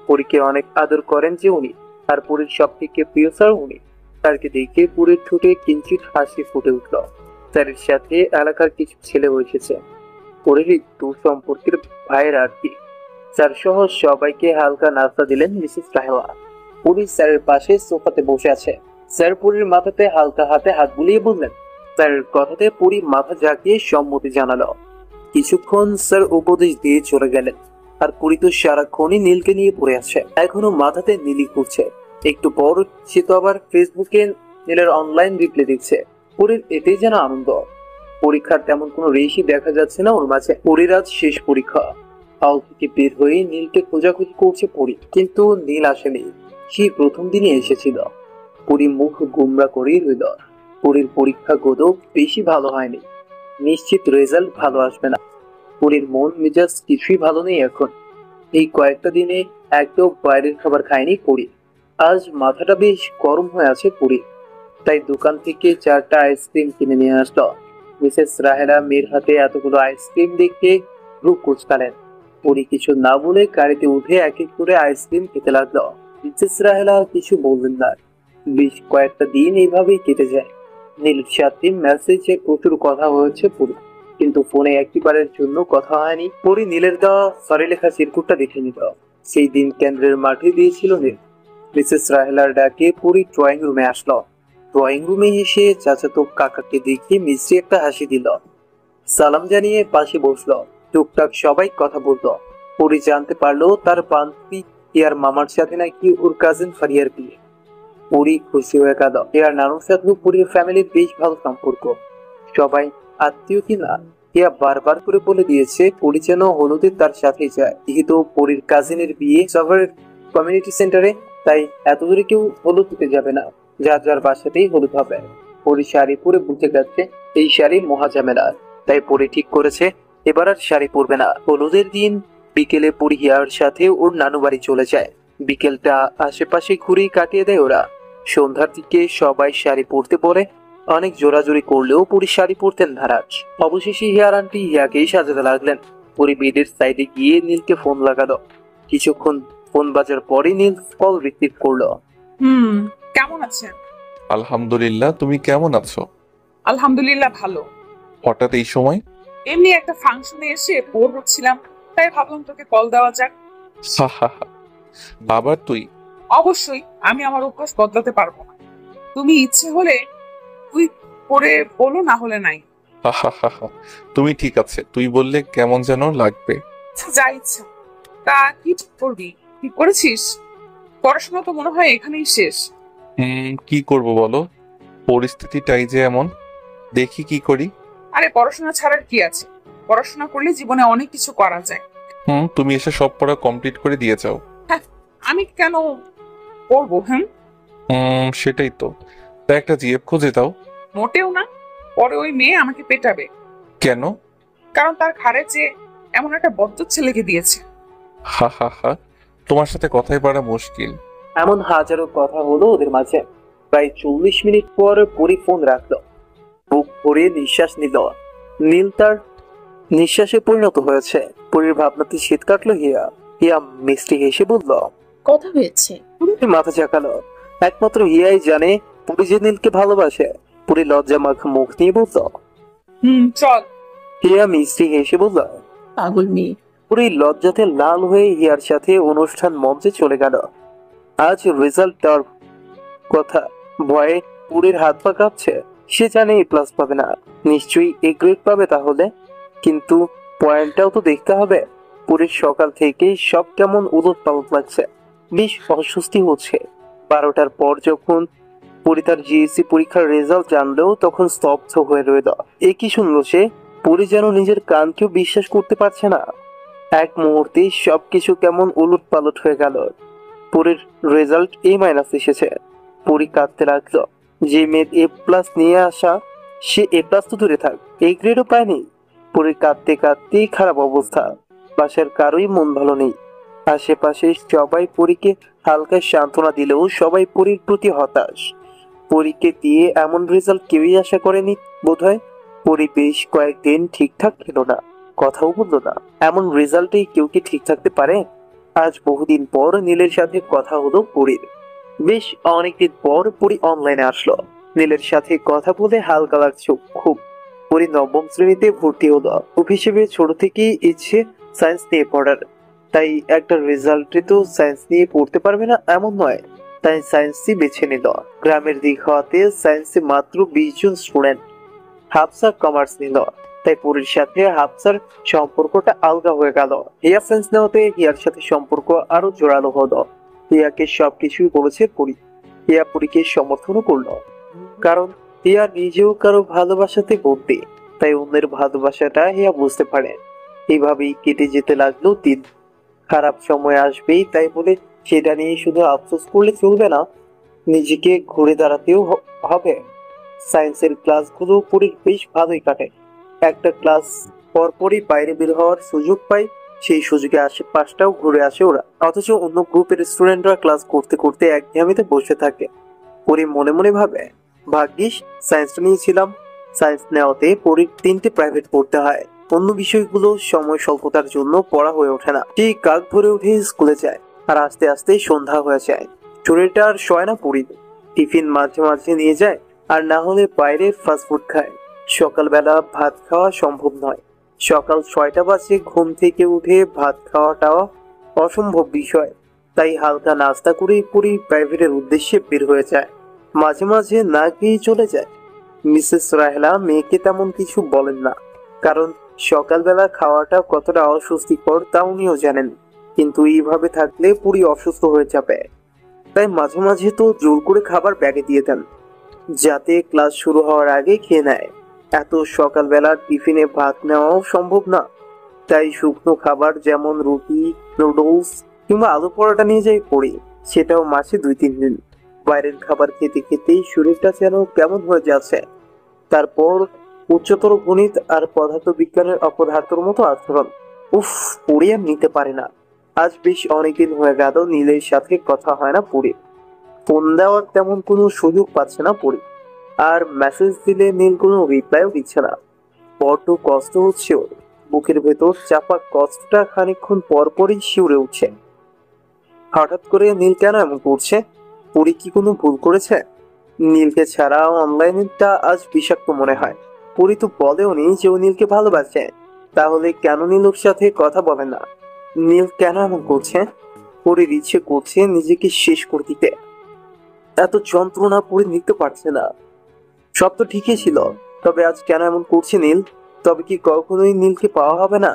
পরীকে অনেক আদর করেন যে উনি, আর পুরীর সব থেকে প্রিয় স্যার উনি। স্যারকে দেখে পুরীর ঠোঁটে কিঞ্চিত হাসি ফুটে উঠল। স্যারের সাথে এলাকার কিছু ছেলে এসেছে, পুরীর দূর সম্পর্কের ভাইয়ের আর কি। স্যার সহ সবাইকে হালকা নাস্তা দিলেন মিসেস রাহেলা। পুরী স্যারের পাশে সোফাতে বসে আছে। স্যার পুরীর মাথাতে হালকা হাতে হাত বুলিয়ে বললেন। স্যারের কথাতে পুরী মাথা ঝাঁকিয়ে সম্মতি জানালো। কিছুক্ষণ স্যার উপদেশ দিয়ে চলে গেলেন, আর পুরী তো সারাক্ষণই নীলকে নিয়ে পড়ে আছে। এখনো মাথাতে নীলই ঘুরছে। একটু পর সে তো আবার ফেসবুকে নীলের অনলাইন রিপ্লাই দিচ্ছে। পুরীর এতেই যেন আনন্দ। পরীক্ষার তেমন কোনো রেশই দেখা যাচ্ছে না ওর মাঝে। পুরীর আজ শেষ পরীক্ষা। হল থেকে বের হয়ে নীলকে খোঁজাখুঁজি করছে পুরী, কিন্তু নীল আসেনি। সেই প্রথম দিনে এসেছিল। পুরী মুখ গুমরা করেই রইল। পুরীর পরীক্ষা গত বেশি ভালো হয়নি, নিশ্চিত রেজাল্ট ভালো আসবে না। পুরীর মন মেজাজ কিছুই ভালো নেই এখন। এই কয়েকটা দিনে একদম বাইরের খাবার খায়নি পুরী। আজ মাথাটা বেশ গরম হয়ে আছে পুরী, তাই দোকান থেকে 4টা আইসক্রিম কিনে নিয়ে আসলো। মিসেস রাহেলা মেয়ের হাতে এতগুলো আইসক্রিম দেখে রূপ কুচকালেন। পুরী কিছু না বলে গাড়িতে উঠে এক এক করে আইসক্রিম খেতে লাগলো। মিসেস রাহেলা কিছু বললেন না। বেশ কয়েকটা দিন এইভাবেই কেটে যায়। নীলের সাথে মেসেজে প্রচুর কথা হয়েছে পুরী, কিন্তু ফোনে একবারের জন্য কথা হয়নি। পুরী নীলের দেওয়া সরি লেখা চিরকুটটা দেখে নিল। সেই দিন কেন্দ্রের মাঠে দিয়েছিল নীল। মিসেস রাহেলার ডাকে পুরী ড্রয়িং রুমে আসলো। ড্রয়িং রুমে এসে চাচাতো কাকাকে দেখে মিষ্টি একটা হাসি দিল। সালাম জানিয়ে পাশে বসলো। টুকটাক সবাই কথা বলতো। পুরী জানতে পারলো তার বান্ধবী ইয়ার মামার সাথে নাকি ওর কাজিন ফারিয়ার বিয়ে। পুরী খুশি হয়ে গেল। ইয়ার নানুর সাথেও পুরীর ফ্যামিলির বেশ ভালো সম্পর্ক। সবাই আত্মীয় কিনা ইয়া বারবার করে বলে দিয়েছে পুরী যেন হলুদে তার সাথে যায়। যেহেতু পুরীর কাজিনের বিয়ে শহরের কমিউনিটি সেন্টারে, তাই এত দূরে কেউ হলুদ হতে যাবে না। যার যার বাসাতেই হলুদ হবে। পুরী শাড়ি পরে বুঝে গেছে এই শাড়ি মহাঝামেলা, তাই পুরী ঠিক করেছে এবার আর শাড়ি পরবে না। হলুদের দিন বিকেলে পুরী হিয়ার সাথে ওর নানু বাড়ি চলে যায়। বিকেলটা আশেপাশে ঘুরেই কাটিয়ে দেয় ওরা। সন্ধ্যার দিকে সবাই শাড়ি পরতে বলে। অনেক জোরাজুরি করলেও পুরী শাড়ি পরতেন নারাজ। অবশেষে হিয়ার আন্টি হিয়াকেই সাজাতে লাগলেন। পুরী বেডের সাইডে গিয়ে নীলকে ফোন লাগালো। কিছুক্ষণ ফোন বাজার পরে নীল কল রিসিভ করলো। কেমন আছেন? আলহামদুলিল্লাহ, তুমি কেমন আছো? আলহামদুলিল্লাহ ভালো। হঠাৎ এই সময়? এমনি একটা ফাংশনে এসে বোর হচ্ছিলাম, তাই ভাবলাম তোকে কল দেওয়া যাক। হা হা হা। আবার তুই? অবশ্যই, আমি আমার অভ্যাস বদলাতে পারবো না। তুমি ইচ্ছে হলে তুই করে বলো, না হলে নাই। হা হা হা হা। তুমি ঠিক আছে, তুই বললে কেমন যেন লাগবে। যা ইচ্ছা। তা কি ঠিক করবি? ঠিক করেছিস? পড়াশোনা তো মনে হয় এখানেই শেষ। কি করব বলো, পরিস্থিতিটাই যে এমন। দেখি কি করি। আরে পড়াশোনা ছাড়ার কি আছে? পড়াশোনা করলে জীবনে অনেক কিছু করা যায়। তুমি এসে সব পড়া কমপ্লিট করে দিয়ে যাও। হ্যাঁ, আমি কেন পড়বো? সেটাই তো। তা একটা জিএফ খুঁজে দাও। মোটেও না, পরে ওই মেয়ে আমাকে পেটাবে। কেন? কারণ তার ঘাড়ে যে এমন একটা বদ্ধ ছেলেকে দিয়েছে। হা হা হা। তোমার সাথে কথাই পারা মুশকিল। এমন হাজারো কথা হলো ওদের মাঝে। প্রায় 40 মিনিট পর পুরী ফোন রাখলো। বুক ভরে নিঃশ্বাস নিল। নীল তার নিঃশ্বাসে পরিণত হয়েছে। পুরীর ভাবনাতে শীত কাটলো হিয়া। হিয়া মিষ্টি হেসে বলল, কথা হয়েছে। পুরী মাথা ঝাঁকালো। একমাত্র হিয়াই জানে পুরী যে নীলকে ভালোবাসে। পুরী লজ্জা মাখা মুখ নিয়ে বলল, চল। হিয়া মিষ্টি হেসে বলল, পাগল মেয়ে। পুরী লজ্জাতে লাল হয়ে হিয়ার সাথে অনুষ্ঠান মঞ্চে চলে গেল। আজ রেজাল্ট দেওয়ার কথা। ভয়ে পুরীর হাত পা কাঁপছে। সে জানে এ প্লাস পাবে না, নিশ্চয়ই এ গ্রেড পাবে তাহলে। কিন্তু পয়েন্টটাও তো দেখতে হবে। পুরীর সকাল থেকেই সব কেমন উলট পালট লাগছে, বেশ অস্বস্তি হচ্ছে। 12টার পর যখন পুরী তার জিএসসি পরীক্ষার রেজাল্ট জানলেও তখন স্তব্ধ হয়ে রইল। এ কি শুনলো সে? পুরী যেন নিজের কানকেও বিশ্বাস করতে পারছে না। এক মুহূর্তে সবকিছু কেমন উলট পালট হয়ে গেল। পুরীর রেজাল্ট A- এসেছে। পুরী কাঁদতে লাগলো। যে মেয়ের A+ নিয়ে আসা, সে A+ তো দূরে থাক, এই গ্রেডও পায়নি। পরীর কাঁদতে কাঁদতেই খারাপ অবস্থা, বাসার কারোই মন ভালো নেই। আশেপাশে সবাই পরীকে হালকা সান্ত্বনা দিলেও সবাই পরীর প্রতি হতাশ। পরীকে দিয়ে এমন রেজাল্ট কেউই আশা করেনি বোধহয়। পরী বেশ কয়েকদিন ঠিকঠাক খেলো না, কথাও বললো না। এমন রেজাল্টেই কেউ কি ঠিক থাকতে পারে? আজ বহুদিন পর নীলের সাথে কথা হলো পরীর। বেশ অনেকদিন পর পরী অনলাইনে আসলো। নীলের সাথে কথা বলে হালকা লাগছে খুব। পরী নবম শ্রেণীতে ভর্তি হলো। খুব হিসেবে ছোট থেকেই ইচ্ছে সায়েন্স নিয়ে পড়ার, তাই একটা রেজাল্টে তো সায়েন্স নিয়ে পড়তে পারবে না এমন নয়, তাই সায়েন্সই বেছে নিল। গ্রামের দিক হওয়াতে সায়েন্সে মাত্র 20 জন স্টুডেন্ট। হাফসা কমার্স নিল, তাই পরীর সাথে হাফসার সম্পর্কটা আলগা হয়ে গেল। হিয়া সায়েন্স নেওয়াতে হিয়ার সাথে সম্পর্ক আরো জোরালো হলো। হিয়াকে সবকিছুই বলেছে পরী। হিয়া পরীকে সমর্থনও করলো, কারণ হিয়া নিজেও কারো ভালোবাসাতে ভর্তি, তাই অন্যের ভালোবাসাটা হিয়া বুঝতে পারে। এইভাবেই কেটে যেতে লাগলো দিন। খারাপ সময় আসবেই, তাই বলে সেটা নিয়ে শুধু আফসোস করলে চলবে না, নিজেকে ঘুরে দাঁড়াতেও হবে। সায়েন্সের ক্লাসগুলো পরীর বেশ ভালোই কাটে। একটা ক্লাস পরপরই বাইরে বের হওয়ার সুযোগ পায়, সেই সুযোগে আশেপাশটাও ঘুরে আসে ওরা। অথচ অন্য গ্রুপের স্টুডেন্টরা ক্লাস করতে করতে একঘেয়েমিতে বসে থাকে। পরী মনে মনে ভাবে, ভাগ্যিস সায়েন্সটা নিয়েছিলাম। সায়েন্স নেওয়াতে পরীর 3টে প্রাইভেট পড়তে হয়। অন্য বিষয়গুলো সময় স্বল্পতার জন্য পড়া হয়ে ওঠে না। ঠিক কাক ভরে উঠে স্কুলে যায়, আর আস্তে আস্তে সন্ধ্যা হয়ে যায়। শরীরটা আর সয় না পরীর। টিফিন মাঝে মাঝে নিয়ে যায়, আর না হলে বাইরে ফাস্টফুড খায়। সকালবেলা ভাত খাওয়া সম্ভব নয়। সকাল 6টা বাজে ঘুম থেকে উঠে ভাত খাওয়াটাও অসম্ভব বিষয়, তাই হালকা নাস্তা করেই পরী প্রাইভেটের উদ্দেশ্যে বের হয়ে যায়। মাঝে মাঝে না খেয়ে চলে যায়। মিসেস রাহেলা মেয়েকে তেমন কিছু বলেন না, কারণ সকালবেলা খাওয়াটা কতটা অস্বস্তিকর তা উনিও জানেন। কিন্তু এইভাবে থাকলে পরী অসুস্থ হয়ে যাবে, তাই মাঝে মাঝে তো জোর করে খাবার ব্যাগে দিয়ে দেন, যাতে ক্লাস শুরু হওয়ার আগে খেয়ে নেয়। এত সকালবেলা টিফিনে ভাত নেওয়াও সম্ভব না, তাই শুকনো খাবার যেমন রুটি, নুডলস কিংবা আলু পরোটা নিয়ে যাই পড়ি, সেটাও মাসে 2-3 দিন। বাইরের খাবার খেতে খেতেই শরীরটা যেন কেমন হয়ে যাচ্ছে। তারপর উচ্চতর গণিত আর পদার্থ বিজ্ঞানের অপদার্থর মতো আচরণ। উফ, পড়ি আর নিতে পারে না। আজ বেশ অনেকদিন হয়ে গেল নীলের সাথে কথা হয় না পড়ি। ফোন দেওয়ার তেমন কোনো সুযোগ পাচ্ছে না পড়ি, আর মেসেজ দিলে নীল কোনো রিপ্লাইও দিচ্ছে না। বড্ড কষ্ট হচ্ছে ওর। বুকের ভেতর চাপা কষ্টটা খানিকক্ষণ পরপরই শিউরে উঠছে। হঠাৎ করে নীল কেন এমন করছে? পরী কি কোনো ভুল করেছে? নীলকে ছাড়া অনলাইনটা আজ বিষাক্ত মনে হয়। পরী তো বলেও নি যে ও নীলকে ভালোবাসে, তাহলে কেন নীল ওর সাথে কথা বলে না? নীল কেন এমন করছে? পরীর ইচ্ছে করছে নিজেকে শেষ করে দিতে। এত যন্ত্রণা পরী নিতে পারছে না। সব তো ঠিকই ছিল, তবে আজ কেন এমন করছে নীল? তবে কি কখনোই নীলকে পাওয়া হবে না?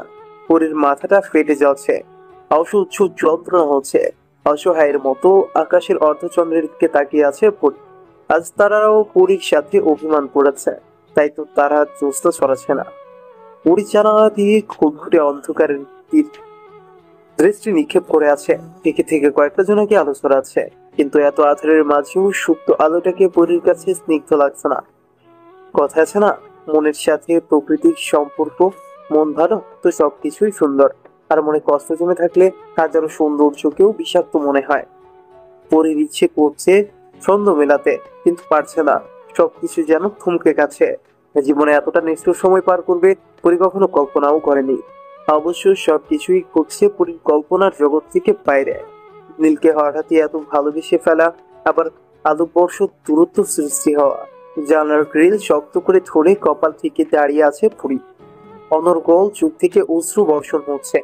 পরীর মাথাটা ফেটে যাচ্ছে, অসহ্য যন্ত্রণা হচ্ছে। অসহায়ের মতো আকাশের অর্ধচন্দ্রের দিকে তাকিয়ে আছে পরী। আজ তারাও পরীর সাথে অভিমান করেছে, তাই তো তারা জ্যোৎস্না ছড়াচ্ছে না। পরী জানালা দিয়ে ঘুরে অন্ধকারের দৃষ্টি নিক্ষেপ করে আছে। থেকে থেকে কয়েকটা জনকে আলো ছড়াচ্ছে, কিন্তু এত আধারের মাঝেও সুপ্ত আলোটাকে পরীর কাছে স্নিগ্ধ লাগছে না। কথা আছে না, মনের সাথে প্রকৃতির সম্পর্ক। মন ভালো তো সবকিছুই সুন্দর, আর মনে কষ্ট জমে থাকলে হাজারো সৌন্দর্যকেও বিষাক্ত মনে হয়। পরীর ইচ্ছে করছে ছন্দ মেলাতে, কিন্তু পারছে না। সবকিছু যেন থমকে গেছে। জীবনে এতটা নিষ্ঠুর সময় পার করবে পরী কখনো কল্পনাও করেনি। অবশ্য সবকিছুই ঘটছে পরীর কল্পনার জগৎ থেকে বাইরে। নীলকে হঠাৎই এত ভালোবেসে ফেলা, আবার আলোবর্ষ দূরত্ব সৃষ্টি হওয়া। জানালার গ্রিল শক্ত করে ধরে কপাল থেকে দাঁড়িয়ে আছে পরী। অনর্গল চোখ থেকে অশ্রু বর্ষণ হচ্ছে।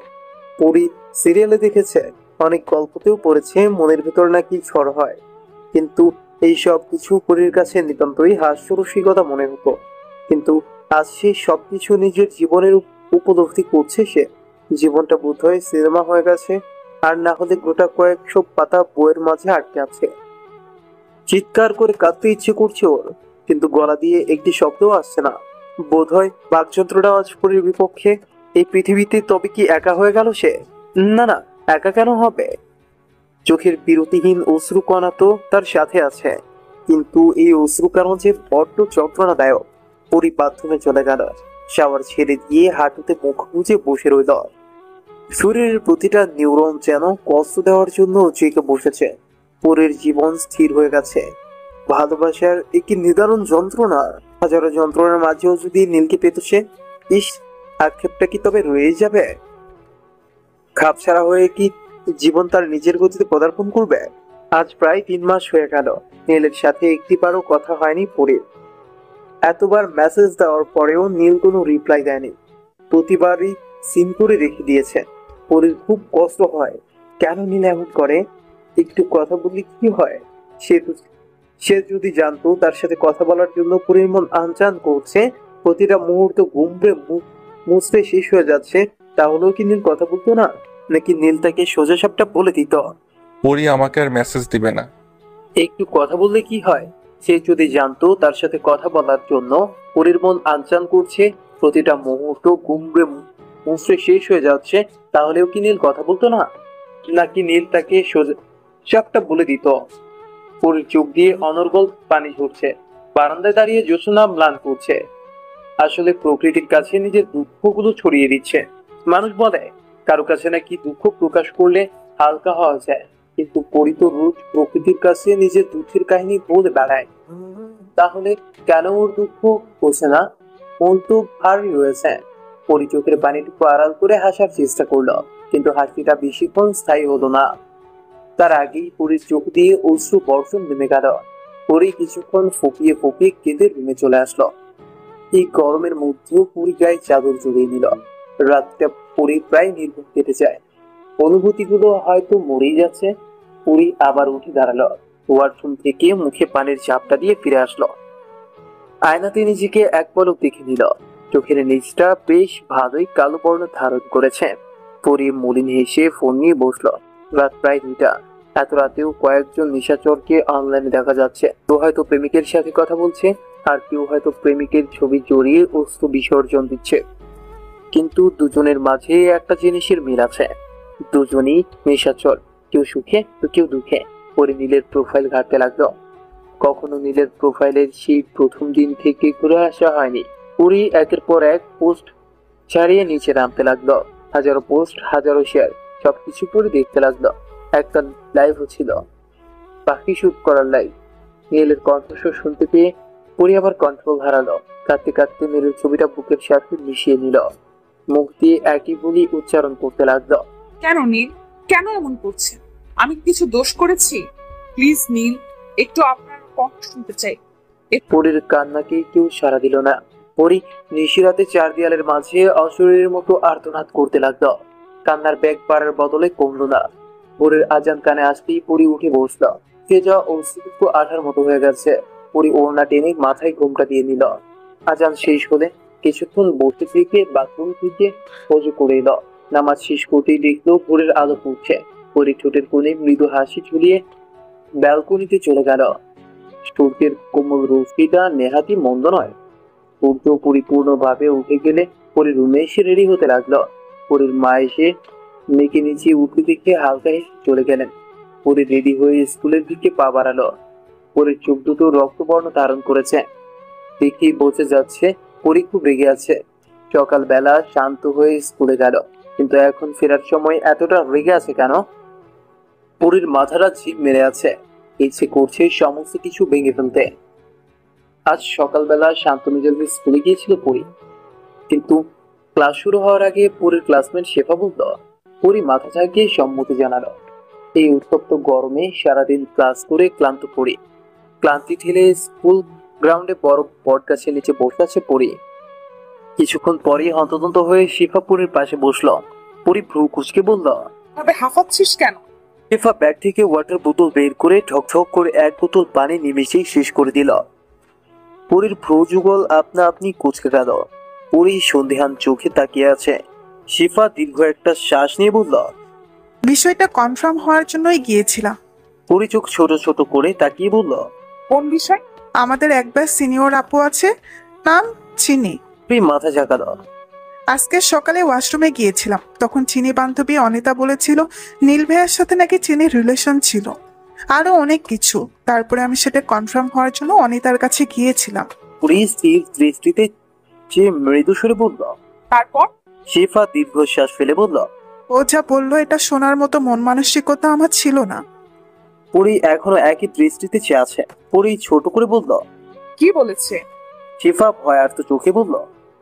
পরী সিরিয়ালে দেখেছে, অনেক গল্পতেও পড়েছে মনের ভেতর নাকি ঝড় হয়, কিন্তু এই সব কিছু পরীর কাছে নিতান্তই হাস্যরসিকতা মনে হতো। কিন্তু আজ সে সবকিছু নিজের জীবনের উপলব্ধি করছে। সে জীবনটা বোধহয় সিনেমা হয়ে গেছে, আর না হলে গোটা কয়েকশো পাতা বইয়ের মাঝে আটকে আছে। চিৎকার করে কাঁদতে ইচ্ছে করছে ওর, কিন্তু গলা দিয়ে একটি শব্দও আসছে না। বোধহয় বাকযন্ত্রটা আজ পরীর বিপক্ষে। এই পৃথিবীতে তবে কি একা হয়ে গেল সে? না না, একা কেন হবে? চোখের বিরতিহীন অশ্রুকণা তো তার সাথে আছে। কিন্তু এই অশ্রু কারণ যে বড্ড যন্ত্রণাদায়ক। পরি বাথরুমে চলে গেল। শাওয়ার ছেড়ে দিয়ে হাঁটুতে মুখ গুজে বসে রইল। শরীরের প্রতিটা নিউরন যেন কষ্ট দেওয়ার জন্য জেগে বসেছে। পরের জীবন স্থির হয়ে গেছে। ভালোবাসার একটি নিদারুণ যন্ত্রণা। হাজারো যন্ত্রণার মাঝেও যদি নীলকে পেত সে, ইস, আক্ষেপটা কি তবে রয়ে যাবে? খাপ ছাড়া হয়ে কি জীবন তার নিজের গতিতে পদার্পণ করবে? আজ প্রায় 3 মাস হয়ে গেল নীলের সাথে একটিবারও কথা হয়নি পরির। এতবার মেসেজ দেওয়ার পরেও নীল কোনো রিপ্লাই দেয়নি। প্রতিবারই সিন করে রেখে দিয়েছে। পরির খুব কষ্ট হয়। কেন নীল এমন করে? একটু কথা বললে কি হয়? সে যদি জানতো তার সাথে কথা বলার জন্য পরির মন আনচান করছে, প্রতিটা মুহূর্ত গুমড়ে মুছড়ে শেষ হয়ে যাচ্ছে, তাহলেও কি নীল কথা বলতো না? নাকি নীল তাকে সোজা সাপটা বলে দিত, পরি আমাকে আর মেসেজ দিবে না? একটু কথা বললে কি হয়? সে যদি জানতো তার সাথে কথা বলার জন্য পরির মন আনচান করছে, প্রতিটা মুহূর্ত গুমড়ে মুছড়ে শেষ হয়ে যাচ্ছে, তাহলেও কি নীল কথা বলতো না? নাকি নীল তাকে সোজা সাপটা বলে দিত? পরির চোখ দিয়ে অনর্গল পানি ঝরছে। বারান্দায় দাঁড়িয়ে জ্যোৎস্না ম্লান করছে। আসলে প্রকৃতির কাছে নিজের দুঃখগুলো ছড়িয়ে দিচ্ছে। মানুষ বলে কারো কাছে নাকি দুঃখ প্রকাশ করলে হালকা হওয়া যায়, কিন্তু পরি তো রোজ প্রকৃতির কাছে নিজের দুঃখের কাহিনী বলে বেড়ায়। তাহলে কেন ওর দুঃখ হচ্ছে না? মন তো ভারী রয়েছে। পরি চোখের পানিটুকু আড়াল করে হাসার চেষ্টা করলো, কিন্তু হাসিটা বেশিক্ষণ স্থায়ী হলো না। তার আগেই পরির চোখ দিয়ে অশ্রু বর্ষণ নেমে গেল। পরি কিছুক্ষণ ফুপিয়ে ফুপিয়ে কেঁদে রুমে চলে আসলো। এই গরমের মধ্যেও পরি গায়ে চাদর জড়িয়ে নিল। রাতটা পরি প্রায় নির্ঘুম কেটে যায়। অনুভূতিগুলো হয়তো মরেই যাচ্ছে। পরি আবার উঠে দাঁড়ালো। ওয়াশরুম থেকে মুখে পানির ঝাপটা দিয়ে ফিরে আসলো। আয়নাতে নিজেকে এক পলক দেখে নিল। চোখের নিচটা বেশ ভালোই কালো বর্ণ ধারণ করেছে। পরি মলিন হেসে ফোন নিয়ে বসলো। রাত প্রায় 2টা। এত রাতেও কয়েকজন নিশাচরকে অনলাইনে দেখা যাচ্ছে। কেউ হয়তো প্রেমিকের সাথে কথা বলছে, আর কেউ হয়তো প্রেমিকের ছবি জড়িয়ে অস্ত্র বিসর্জন দিচ্ছে। কিন্তু দুজনের মাঝে একটা জিনিসের মিল আছে। দুজনই নিশাচর, কেউ সুখে তো কেউ দুঃখে। পরে নীলের প্রোফাইল ঘাটতে লাগলো। কখনো নীলের প্রোফাইলের সেই প্রথম দিন থেকে ঘুরে আসা হয়নি। পরি একের পর এক পোস্ট ছাড়িয়ে নিচে নামতে লাগলো। হাজারো পোস্ট, হাজারো শেয়ার, সবকিছু পরে দেখতে লাগলো। একটা লাইভ হচ্ছিল, পাখি শুট করার লাইভ। নীলের কণ্ঠস্বর শুনতে পেয়ে পরি আবার কন্ট্রোল হারালো। কাঁদতে কাঁদতে নীলের ছবিটা বুকের সাথে মিশিয়ে নিল। মুখ দিয়ে একই বলি উচ্চারণ করতে লাগলো। কেন নীল, কেন এমন করছেন? আমি কিছু দোষ করেছি? প্লিজ নীল, একটু আপনার কণ্ঠ শুনতে চাই। পরির কান্নাকে কেউ সাড়া দিল না। পরি নিশিরাতে 4 দেয়ালের মাঝে অশরীরের মতো আর্তনাদ করতে লাগলো। কান্নার বেগ বাড়ার বদলে কমলো না। ভোরের আজান কানে আসতেই পরি উঠে বসলো। সে যা অস্তিত্ব আঠার মতো হয়ে গেছে। পরি ওড়না টেনে মাথায় ঘোমটা দিয়ে নিল। আজান শেষ হলে কিছুক্ষণ বসে থেকে বাথরুম থেকে ওযু করে এলো। নামাজ শেষ করতেই দেখলো ভোরের আলো ফুটছে। পরি ঠোঁটের কোণে মৃদু হাসি ঝুলিয়ে ব্যালকনিতে চলে গেল। সূর্যের কোমল রশ্মিটা নেহাতি মন্দ নয়। সূর্য পরিপূর্ণভাবে উঠে গেলে পরি রুমে এসে রেডি হতে লাগলো। পরির মা এসে মেয়েকে নিচে উঠতে দেখে হালকা হেসে চলে গেলেন। পরি রেডি হয়ে স্কুলের দিকে পা বাড়ালো। পরির চোখ দুটো রক্তবর্ণ ধারণ করেছে। দেখেই বোঝা যাচ্ছে পরি খুব রেগে আছে। সকালবেলা শান্ত হয়ে স্কুলে গেল, কিন্তু এখন ফেরার সময় এতটা রেগে আছে কেন? পরির মাথাটা ঝিম মেরে আছে। ইচ্ছে করছে সমস্ত কিছু ভেঙে ফেলতে। আজ সকালবেলা শান্ত মেজাজে স্কুলে গিয়েছিল পরি, কিন্তু ক্লাস শুরু হওয়ার আগে পরির ক্লাসমেট শেফা বলল। পরি মাথা ঝাঁকিয়ে সম্মতি জানালো। এই উত্তপ্ত গরমে সারাদিন ক্লাস করে ক্লান্ত পরি। ক্লান্তি ঠেলে স্কুল গ্রাউন্ডে বড় বট গাছের নিচে বসে আছে পরি। কিছুক্ষণ পরেই হন্তদন্ত হয়ে শেফা পরির পাশে বসলো। পরি ভ্রু কুঁচকে বলল, তবে হাঁফাচ্ছিস কেন? শেফা ব্যাগ থেকে ওয়াটার বোতল বের করে ঠকঠক করে 1 বোতল পানি নিমেষেই শেষ করে দিল। পরির ভ্রু যুগল আপনা আপনি কুঁচকে গেল। পরি সন্দেহান চোখে তাকিয়ে আছে। শেফা দীর্ঘ একটা শ্বাস নিয়ে বলল, বিষয়টা কনফার্ম হওয়ার জন্যই গিয়েছিলাম। পরি চোখ ছোট ছোট করে তাকিয়ে বলল, কোন বিষয়? আমাদের একবার সিনিয়র আপু আছে, নাম চিনি। পরি মাথা ঝাঁকালো। আজকে সকালে ওয়াশরুমে গিয়েছিলাম, তখন চিনি বান্ধবী অনিতা বলেছিল নীল ভাইয়ার সাথে নাকি চিনির রিলেশন ছিল। আরো অনেক কিছু। তারপরে আমি সেটা কনফার্ম হওয়ার জন্য অনিতার কাছে গিয়েছিলাম। পুরী স্থির দৃষ্টিতে যে মৃদু সুরে বলল। তারপর? শেফা দীর্ঘশ্বাস ফেলে বলল। ও যা বললো এটা শোনার মতো মন মানসিকতা আমার ছিল না। পুরী এখনো একই দৃষ্টিতে চেয়ে আছে। পুরী ছোট করে বলল। কি বলেছে? শেফা ভয়ার্ত চোখে বলল।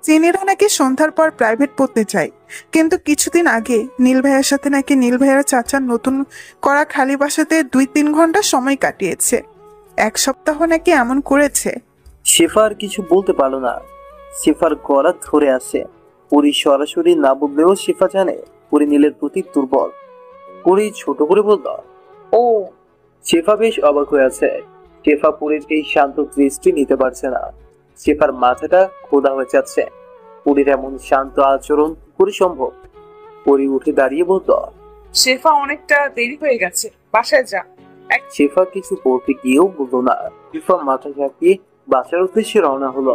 চিনিরা নাকি সন্ধ্যার পর প্রাইভেট পড়তে চায়, কিন্তু কিছুদিন আগে নীল ভাইয়ের সাথে নাকি নীল ভাইয়ের চাচার নতুন করা খালি বাসাতে 2-3 ঘন্টা সময় কাটিয়েছে। 1 সপ্তাহ নাকি এমন করেছে। শেফা আর কিছু বলতে পারল না। শেফার গলা ধরে আসে। পুরী সরাসরি না বললেও শেফা জানে পুরী নীলের প্রতি দুর্বল। পুরী ছোট করে বলল। ও। শেফা বেশ অবাক হয়ে আছে। শেফা পুরীর এই শান্ত দৃষ্টি নিতে পারছে না। শেফার মাথাটা খোদা হয়ে যাচ্ছে। পুরীর এমন শান্ত আচরণ পুরী সম্ভব? পুরী উঠে দাঁড়িয়ে বলল। শেফা, অনেকটা দেরি হয়ে গেছে, বাসায় যা। শেফা কিছু বলতে গিয়েও বলল না। শেফা মাথা ঝাঁকিয়ে বাসার উদ্দেশ্যে রওনা হলো।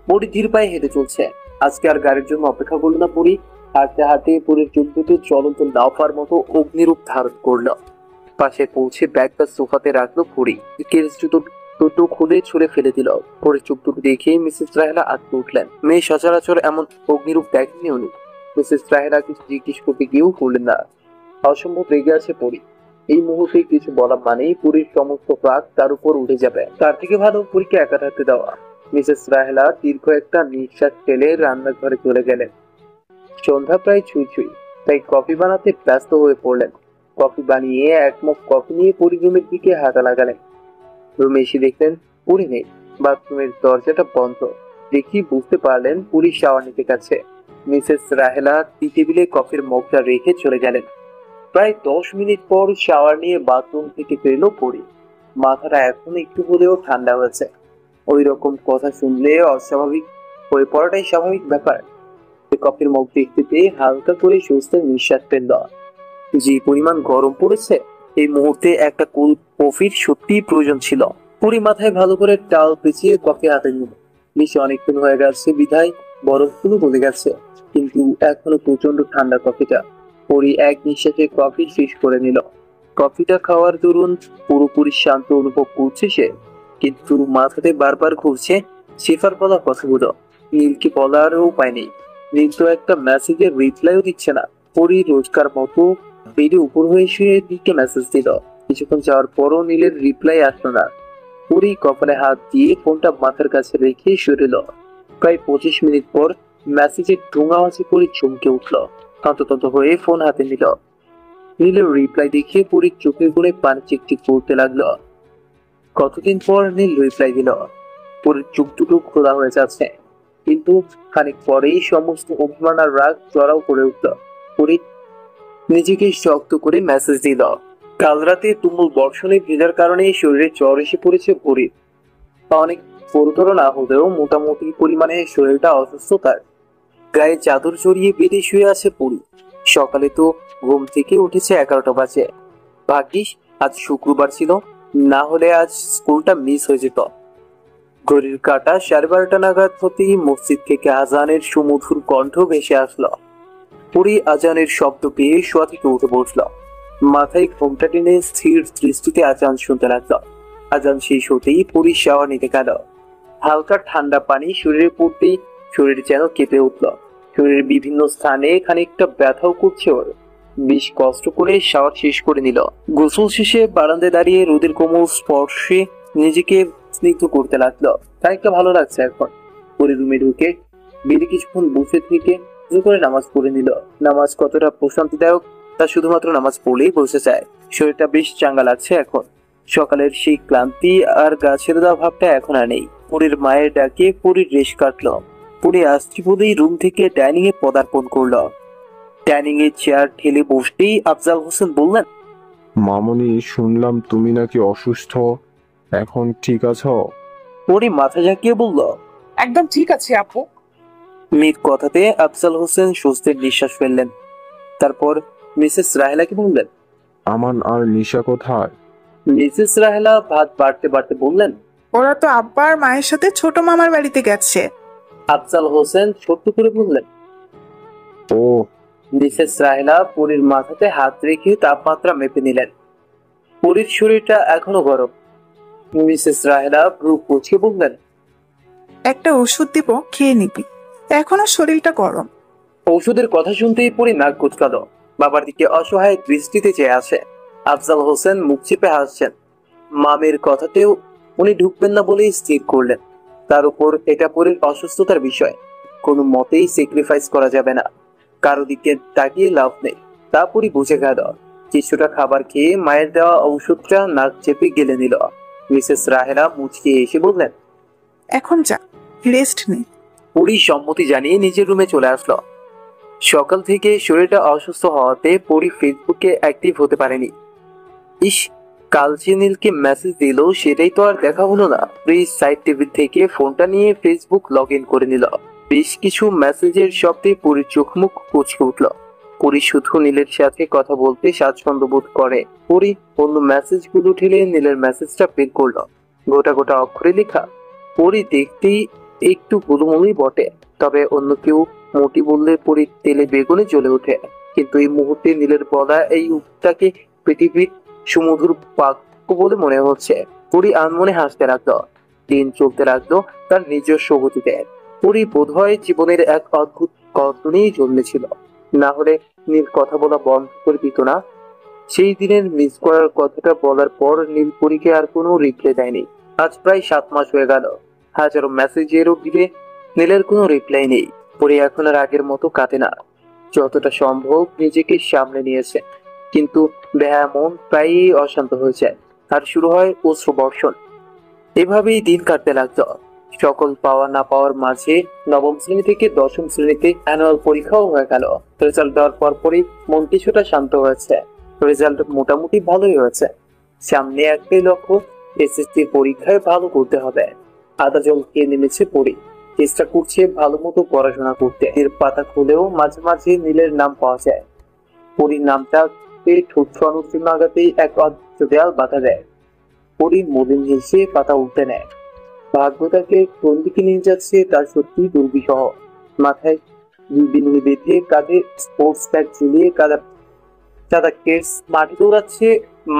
পুরী ধীর পায়ে হেঁটে চলছে। আজকে আর গাড়ির জন্য অপেক্ষা করলো না পুরী। হাঁটতে হাঁটতে পুরীর চোখ দুটো জ্বলন্ত লাফার মতো অগ্নিরূপ ধারণ করলো। পাশে পৌঁছে ব্যাগটা সোফাতে রাখলো পুরী। কেস দুটো খুলে ছুঁড়ে ফেলে দিল। পরে চোখ দুটো দেখেই মিসেস রাহেলা আটকে উঠলেন। মেয়ে সচরাচর এমন অগ্নিরূপ দেখেনি উনি। মিসেস রাহেলা কিছু জিজ্ঞেস করতে গিয়েও করলেন না। অসম্ভব রেগে আছে পুরী। এই মুহূর্তে কিছু বলা মানেই পুরীর সমস্ত রাগ তার উপর উঠে যাবে। তার থেকে ভালো পুরীকে একা থাকতে দেওয়া। মিসেস রাহেলা দীর্ঘ একটা নিঃশ্বাস ফেলে রান্নাঘরে চলে গেলেন। সন্ধ্যা প্রায় ছুঁই ছুঁই, তাই কফি বানাতে ব্যস্ত হয়ে পড়লেন। কফি বানিয়ে এক মগ কফি নিয়ে পুরী রুমের দিকে হাঁটা লাগালেন। রুমে এসে দেখলেন পুরী নেই। বাথরুমের দরজাটা বন্ধ। দেখি বুঝতে পারলেন পুরী শাওয়ার নিতে গেছে। মিসেস রাহেলা টি টেবিলে কফির মগটা রেখে চলে গেলেন। প্রায় 10 মিনিট পর শাওয়ার নিয়ে বাথরুম থেকে ফিরল পুরী। মাথাটা এখন একটু হলেও ঠান্ডা হয়েছে। ওই রকম কথা শুনলে অস্বাভাবিক হয়ে পড়াটাই স্বাভাবিক ব্যাপার। কফির মগ দেখতে পেয়ে হালকা করে স্বস্তির নিঃশ্বাস ফেলল। যে পরিমাণ গরম পড়েছে, এই মুহূর্তে একটা কোল্ড কফির সত্যি প্রয়োজন ছিল। পুরী মাথায় ভালো করে টাল পেঁচিয়ে কফি হাতে নিল। বেশি অনেকক্ষণ হয়ে গেছে বিধায় বরফগুলো গলে গেছে, কিন্তু এখনো প্রচন্ড ঠান্ডা কফিটা। পুরী এক নিঃশ্বাসে কফি শেষ করে নিল। কফিটা খাওয়ার দরুন পুরোপুরি শান্ত অনুভব করছে সে, কিন্তু মাথাতে বারবার ঘুরছে শেফার বলা কথাগুলো। নীলকে বলারও উপায় নেই। নীল তো একটা মেসেজের রিপ্লাইও দিচ্ছে না। পুরী রোজকার মতো বেডে উপর হয়ে শুয়ে নীলকে মেসেজ দিল। কিছুক্ষণ যাওয়ার পরও নীলের রিপ্লাই আসলো না। পুরী কপালে হাত দিয়ে ফোনটা মাথার কাছে রেখে সরিল। প্রায় 25 মিনিট পর মেসেজের ঢোঙা আওয়াজে পুরী চমকে উঠল। তন্ত হয়ে ফোন হাতে নিল। নীলের রিপ্লাই দেখে পুরীর চোখের কোণে পানি চিকচিক করতে লাগলো। কতদিন পর নীল রিপ্লাই দিল। পুরীর চোখ দুটো খোলা হয়ে যাচ্ছে, কিন্তু খানিক পরেই সমস্ত অভিমান আর রাগ চড়াও করে উঠল। পুরী নিজেকে শক্ত করে মেসেজ দিল। কাল রাতে তুমুল বর্ষণে ভেজার কারণে শরীরে জ্বর এসে পড়েছে পুরীর। অনেক গুরুতর না হলেও মোটামুটি পরিমাণে শরীরটা অসুস্থ তার। গায়ে চাদর জড়িয়ে বেঁধে শুয়ে আছে পুরী। সকালে তো ঘুম থেকে উঠেছে 11টা বাজে। ভাগ্যিস আজ শুক্রবার ছিল, না হলে আজ স্কুলটা মিস হয়ে যেত। ঘড়ির কাঁটা 12:30 নাগাদ হতেই মসজিদ থেকে আজানের সুমধুর কণ্ঠ ভেসে আসলো। পুরী আজানের শব্দ পেয়ে শোয়া থেকে উঠে বসল। মাথায় ঘোমটা টেনে স্থির দৃষ্টিতে আজান শুনতে লাগলো। আজান শেষ হতেই পুরী শাওয়ার নিতে গেল। হালকা ঠান্ডা পানি শরীরে পড়তেই শরীর যেন কেঁপে উঠল। শরীরের বিভিন্ন স্থানে খানিকটা ব্যথাও করছে ওর। বেশ কষ্ট করে শাওয়ার শেষ করে নিল। গোসল শেষে বারান্দায় দাঁড়িয়ে রোদের কোমল স্পর্শে নিজেকে স্নিগ্ধ করতে লাগলো। খানিকটা ভালো লাগছে এখন। পুরী রুমে ঢুকে বেডে কিছুক্ষণ বসে থেকে করে নামাজ পড়ে নিল। নামাজ কতটা প্রশান্তিদায়ক তা শুধুমাত্র নামাজ পড়লেই বোঝা যায়। শরীরটা বেশ চাঙ্গা লাগছে এখন। সকালের সেই ক্লান্তি আর গা ছেড়ে দেওয়া ভাবটা এখন আর নেই। পুরীর মায়ের ডাকে পুরীর রেশ কাটলো। পুরী আসছি বলেই রুম থেকে ডাইনিং এ পদার্পণ করলো। ডাইনিং এর চেয়ার ঠেলে বসতেই আফজাল হোসেন বললেন, মামনি, শুনলাম তুমি নাকি অসুস্থ, এখন ঠিক আছো? পুরী মাথা ঝাঁকিয়ে বলল, একদম ঠিক আছে আপু। মেয়ের কথাতে আফজাল হোসেন স্বস্তির নিঃশ্বাস ফেললেন। তারপর মিসেস রাহেলাকে বললেন, আমান আর নিশা কোথায়? মিসেস রাহেলা ভাত বাড়তে বাড়তে বললেন, ওরা তো আব্বার মায়ের সাথে ছোট মামার বাড়িতে গেছে। আফজাল হোসেন ছোট্ট করে বললেন। ও। মিসেস রাহেলা পুরীর মাথাতে হাত রেখে তাপমাত্রা মেপে নিলেন। পরীর শরীরটা এখনো গরম। মিসেস রাহেলা ভ্রু কুচকে বললেন, একটা ওষুধ দিব, খেয়ে নিবি, এখনো শরীরটা গরম। ঔষধের কথা শুনতেই পরি নাক কুচকালো। বাবার দিকে অসহায় দৃষ্টিতে চেয়ে আছে। আফজাল হোসেন মুখ চেপে হাসছেন। মামের কথাতেও উনি ঢুকবেন না বলেই স্থির করলেন। তার উপর এটা পরীর অসুস্থতার বিষয়, কোনো মতেই স্যাক্রিফাইস করা যাবে না। কারো দিকে তাকিয়ে লাভ নেই, তা পরি বুঝে গেল। কিছুটা খাবার খেয়ে মায়ের দেওয়া ঔষধটা নাক চেপে গেলে নিল। মিসেস রাহেলা মুচকে এসে বললেন, এখন যা, রেস্ট নে। পরি সম্মতি জানিয়ে নিজের রুমে চলে আসলো। সকাল থেকে শরীরটা অসুস্থ হওয়াতে পরি ফেসবুকে অ্যাক্টিভ হতে পারেনি। ইস, কাল যে নীলকে মেসেজ দিল সেটাই তো আর দেখা হলো না। প্লিজ সাইড টেবিল থেকে ফোনটা নিয়ে ফেসবুক লগ ইন করে নিল। বেশ কিছু মেসেজের শব্দে পরির চোখ মুখ কুঁচকে উঠল। পরি শুধু নীলের সাথে কথা বলতে স্বাচ্ছন্দ্য বোধ করে। পরি অন্য মেসেজগুলো ঠেলে নীলের মেসেজটা বের করলো। গোটা গোটা অক্ষরে লেখা। পরি দেখতেই একটু গুলুমুলুই বটে, তবে অন্য কেউ মোটি বললে পরি তেলে বেগুনে জ্বলে ওঠে। কিন্তু এই মুহূর্তে নীলের বলা এই উক্তিটাকে পৃথিবীর সুমধুর বাক্য বলে মনে হচ্ছে। পরি আনমনে হাসতে লাগলো। দিন চলতে লাগলো তার নিজস্ব গতিতে। পরি বোধহয় জীবনের এক অদ্ভুত কল্পনেই জন্মেছিল, না হলে নীল কথা বলা বন্ধ করে দিত না। সেই দিনের মিস করার কথাটা বলার পর নীল পরীকে আর কোনো রিপ্লাই দেয়নি। আজ প্রায় 7 মাস হয়ে গেল। হাজারো মেসেজেরও দিলে নীলের কোনো রিপ্লাই নেই। পরি এখন আর আগের মতো কাঁদে না, যতটা সম্ভব নিজেকে সামলে নিয়েছে। কিন্তু বেহায়া মন প্রায়ই অশান্ত হয়ে যায় আর শুরু হয় অশ্রু বর্ষণ। এভাবেই দিন কাটতে লাগলো। সকল পাওয়া না পাওয়ার মাঝে নবম শ্রেণী থেকে 10ম শ্রেণীতে অ্যানুয়াল পরীক্ষাও হয়ে গেল। রেজাল্ট দেওয়ার পরপরই মন কিছুটা শান্ত হয়েছে। রেজাল্ট মোটামুটি ভালোই হয়েছে। সামনে একটাই লক্ষ্য, এসএসসি পরীক্ষায় ভালো করতে হবে। আদা জল খেয়ে নেমেছে পড়ি, চেষ্টা করছে ভালো মতো পড়াশোনা করতে। এর পাতা খুলেও মাঝে মাঝে নীলের নাম পাওয়া যায়। পরীর নামটা ঠোঁট ছড়ানোর জন্য আগাতেই এক অদ্ভুত দেয়াল বাধা দেয়। পরি মলিন হেসে পাতা উল্টে নেয়। ভাগ্য তাকে কোন দিকে নিয়ে যাচ্ছে তার সত্যি দুর্বিষহ। মাথায় বিনুনি বেঁধে, কাঁধে স্পোর্টস ব্যাগ ঝুলিয়ে সাদা কেস মাটি দৌড়াচ্ছে।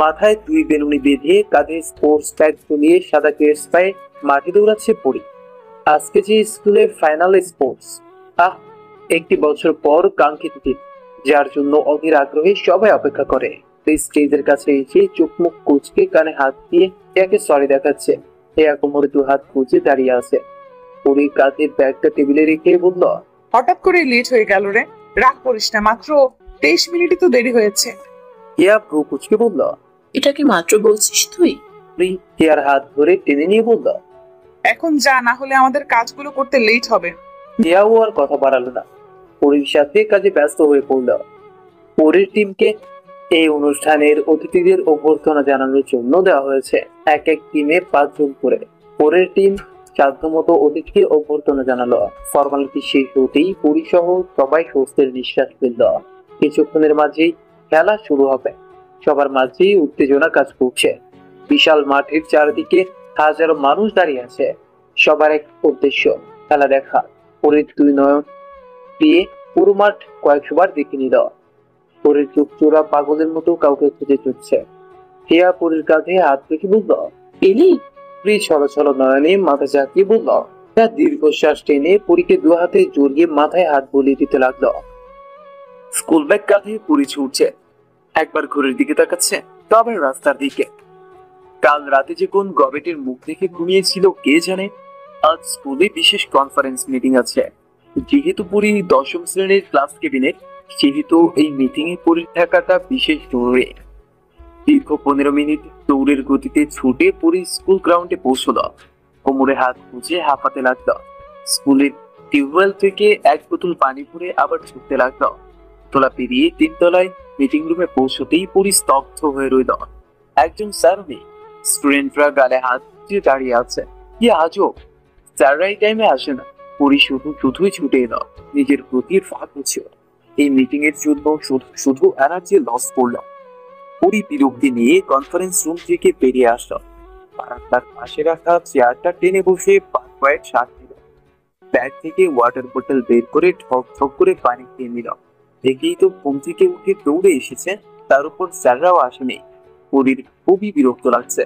মাথায় 2 বেলুনি বেঁধে, কাঁধে স্পোর্টস ব্যাগ ঝুলিয়ে সাদা কেস পায়ে মাটি দৌড়াচ্ছে পরি। আজকে যে স্কুলের ফাইনাল স্পোর্টস, একটি বছর পর কাঙ্ক্ষিত দিন, যার জন্য অধীর আগ্রহে সবাই অপেক্ষা করে। স্টেজের কাছে এসে চোখ মুখ কুচকে কানে হাত দিয়ে একে সরি দেখাচ্ছে। কোমরে 2 হাত কুচে দাঁড়িয়ে আছে। পরি কাঁধে ব্যাগটা টেবিলে রেখে বলল, হঠাৎ করে লেট হয়ে গেল রে। রাগ করিস না, মাত্র 23 মিনিটই তো দেরি হয়েছে। ভ্রু কুচকে বলল, এটা কি মাত্র বলছিস তুই? হিয়ার হাত ধরে টেনে নিয়ে বলল, এখন যা, না হলে আমাদের কাজগুলো করতে লেট হবে। হিয়াও আর কথা বাড়ালো না, পরির সাথে কাজে ব্যস্ত হয়ে পড়ল। পরির টিমকে এই অনুষ্ঠানের অতিথিদের অভ্যর্থনা জানানোর জন্য দেওয়া হয়েছে এক এক টিমে 5 জন করে। পরের টিম সাধ্যমতো অতিথিকে অভ্যর্থনা জানালো। ফর্মালিটি শেষ হতেই পরি সহ সবাই স্বস্তির নিঃশ্বাস ফেলল। কিছুক্ষণের মাঝেই খেলা শুরু হবে। সবার মাঝেই উত্তেজনা কাজ করছে। বিশাল মাঠের চারিদিকে হাজারো মানুষ দাঁড়িয়ে আছে। সবার এক উদ্দেশ্য, খেলা দেখা। পরের 2 নয়ন দিয়ে পুরো মাঠ কয়েকশোবার দেখে নিল। পরের চোখ চোরা পাগলের মতো কাউকে খুঁজে চলছে। হিয়া পরের কাঁধে হাত রেখে বলল, এলি? ছলো ছলো নয়নে মাথা ঝাঁকিয়ে বলল। দীর্ঘশ্বাস টেনে পরীকে 2 হাতে জড়িয়ে মাথায় হাত বুলিয়ে দিতে লাগলো। স্কুল ব্যাগ কাঁধে পরি ছুটছে। একবার ঘড়ির দিকে তাকাচ্ছে, তো আবার রাস্তার দিকে। কাল রাতে যে কোন গবেটের মুখ দেখে ঘুমিয়েছিল কে জানে। আজ স্কুলে বিশেষ কনফারেন্স মিটিং আছে। যেহেতু পরি 10ম শ্রেণীর ক্লাস কেবিনেট, সেহেতু এই মিটিং এ পরি থাকাটা বিশেষ জরুরি। দীর্ঘ 15 মিনিট দৌড়ের গতিতে ছুটে পরি স্কুল গ্রাউন্ডে পৌঁছল। কোমরে হাত গুজে হাঁপাতে লাগলো। স্কুলের টিউবওয়েল থেকে 1 বোতল পানি ভরে আবার ছুটতে লাগলো। তোলা পেরিয়ে 3 তলায় মিটিং রুমে পৌঁছতেই পরি স্তব্ধ হয়ে রইল। একজন স্যার নেই। স্টুডেন্টরা গালে হাত দিয়ে দাঁড়িয়ে আছে। কি আজব, স্যাররা এই টাইমে আসে না। পরি শুধুই ছুটে এলো। নিজের প্রতি রাগ হচ্ছিল। এই মিটিং এর জন্য শুধু এনার্জি লস করলাম। পরি বিরক্তি নিয়ে কনফারেন্স রুম থেকে বেরিয়ে আসলো। তার পাশে রাখা চেয়ারটা টেনে বসে কয়েক শ্বাস নিল। ব্যাগ থেকে ওয়াটার বোতল বের করে ঠক ঠক করে পানি খেয়ে নিল। দেখেই তো ঘুম থেকে উঠে দৌড়ে এসেছে। তার উপর স্যাররাও আসেনি। পরীর খুবই বিরক্ত লাগছে।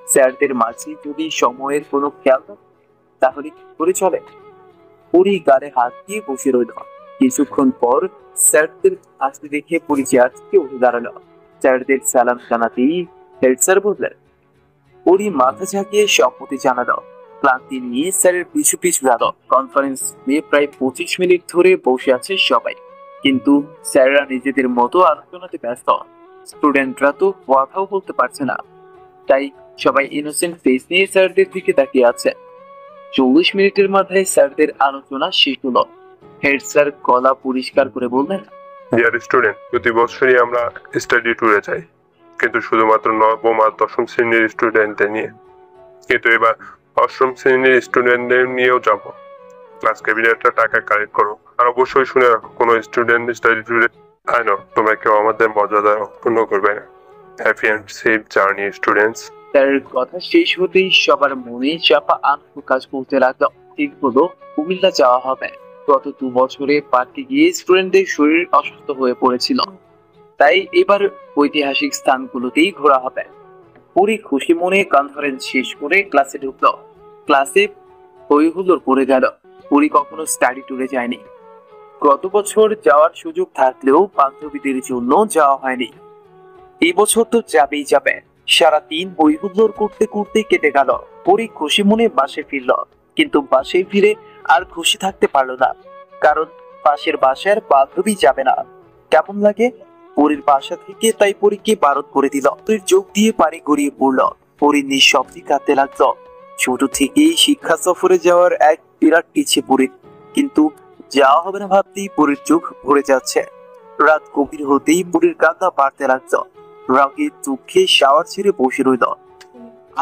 স্যারদের মাঝে যদি সময়ের কোনো খেয়াল থাকে তাহলে কি করে চলে? পরী গালে হাত দিয়ে বসে রইল। কিছুক্ষণ পর স্যারদের আসতে দেখে পরী চেয়ার থেকে উঠে দাঁড়ালো। স্যারদের সালাম জানাতেই হেড স্যার বললেন। পরী মাথা ঝাঁকিয়ে সম্মতি জানালো। ক্লান্তি নিয়ে স্যারের পিছু পিছু গেল। কনফারেন্স নিয়ে প্রায় 25 মিনিট ধরে বসে আছে সবাই, কিন্তু স্যাররা নিজেদের মতো আলোচনাতে ব্যস্ত। স্টুডেন্টরা তো কথাও বলতে পারছে না, তাই সবাই ইনোসেন্ট ফেস নিয়ে স্যারদের দিকে তাকিয়ে আছে। 40 মিনিটের মাথায় স্যারদের আলোচনা শেষ হলো। হেড স্যার গলা পরিষ্কার করে বললেন, ডিয়ার স্টুডেন্ট, প্রতি বছরই আমরা স্টাডি ট্যুরে যাই, কিন্তু শুধুমাত্র নবম আর দশম শ্রেণীর স্টুডেন্টদের নিয়ে। কিন্তু এবার অষ্টম শ্রেণীর স্টুডেন্টদের নিয়েও যাব। ক্লাস ক্যাবিনেটটা টাকা কালেক্ট করো, আর অবশ্যই শুনে রাখো, কোনো স্টুডেন্ট স্টাডি ট্যুরে আই নো তোমরা কেউ আমাদের মর্যাদা অক্ষুণ্ণ করবে না। Happy and safe journey students. স্যারের কথা শেষ হতেই সবার মনে চাপা আনন্দ কাজ করতে লাগলো। ঠিক হলো, কুমিল্লা যাওয়া হবে। গত 2 বছরে পার্কে গিয়ে স্টুডেন্টদের শরীর অসুস্থ হয়ে পড়েছিল, তাই এবার ঐতিহাসিক স্থানগুলোতেই ঘোরা হবে। পরী খুশি মনে কনফারেন্স শেষ করে ক্লাসে ঢুকলো। ক্লাসে হই হুল্লোড় পড়ে গেল। পরী কখনো স্টাডি ট্যুরে যায়নি। গত বছর যাওয়ার সুযোগ থাকলেও বান্ধবীদের জন্য যাওয়া হয়নি। এই বছর তো যাবেই যাবে। সারাদিন হই হুল্লোড় করতে করতে কেটে গেল। পরী খুশি মনে বাসে ফিরল, কিন্তু বাসে ফিরে আর খুশি থাকতে পারলো না, কারণ পাশের বাসার বান্ধবী যাবে না। কেমন লাগে পরীর বাসা থেকে, তাই পরীকে বারণ করে দিল। তুই চোখ দিয়ে পানি গড়িয়ে পড়ল। পরী নিঃশব্দে কাঁদতে লাগলো। ছোট থেকেই শিক্ষা সফরে যাওয়ার এক বিরাট ইচ্ছে পরীর, কিন্তু যাওয়া হবে না ভাবতেই পরীর চোখ ভরে যাচ্ছে। রাত গভীর হতেই পরীর কান্না বাড়তে লাগলো। রাগে দুঃখে শাওয়ার ছেড়ে বসে রইল।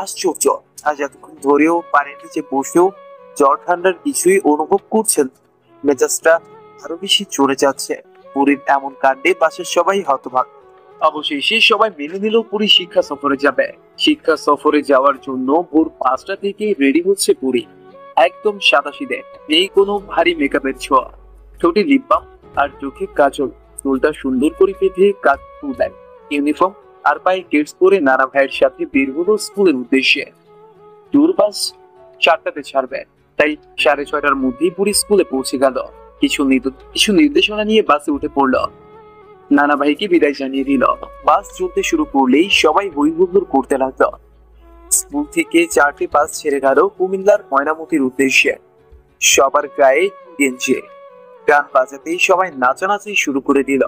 আশ্চর্য, আজ এতক্ষণ ধরেও পানির নিচে বসেও জ্বর ঠান্ডার কিছুই অনুভব করছেন। মেজাজটা আরো বেশি চড়ে যাচ্ছে। পরীর এমন কাণ্ডে বাসার সবাই হতবাক। অবশেষে সবাই মেনে নিল পরী শিক্ষা সফরে যাবে। শিক্ষা সফরে যাওয়ার জন্য ভোর 5টা থেকে রেডি হচ্ছে পরী। একদম সাদাসিধে, নেই কোনো ভারী মেকআপের ছোঁয়া। ঠোঁটে লিপ বাম আর চোখে কাজল। চুলটা সুন্দর করে বেঁধে কাজ দেয়, ইউনিফর্ম আর পায়ে কেটস পরে নানা ভাইয়ের সাথে বের হলো স্কুলের উদ্দেশ্যে। ট্যুর বাস 4টাতে ছাড়বে, তাই 6:30টার মধ্যেই পরী স্কুলে পৌঁছে গেল। কিছু নির্দেশনা নিয়ে বাসে উঠে পড়ল। নানা ভাইকে বিদায় জানিয়ে দিল। বাস চলতে শুরু করলেই সবাই হই হুল্লোড় করতে লাগলো। স্কুল থেকে 4টে বাস ছেড়ে গেল কুমিল্লার ময়নামতির উদ্দেশ্যে। সবার গায়ে গেঞ্জি, গান বাজাতেই সবাই নাচানাচি শুরু করে দিল।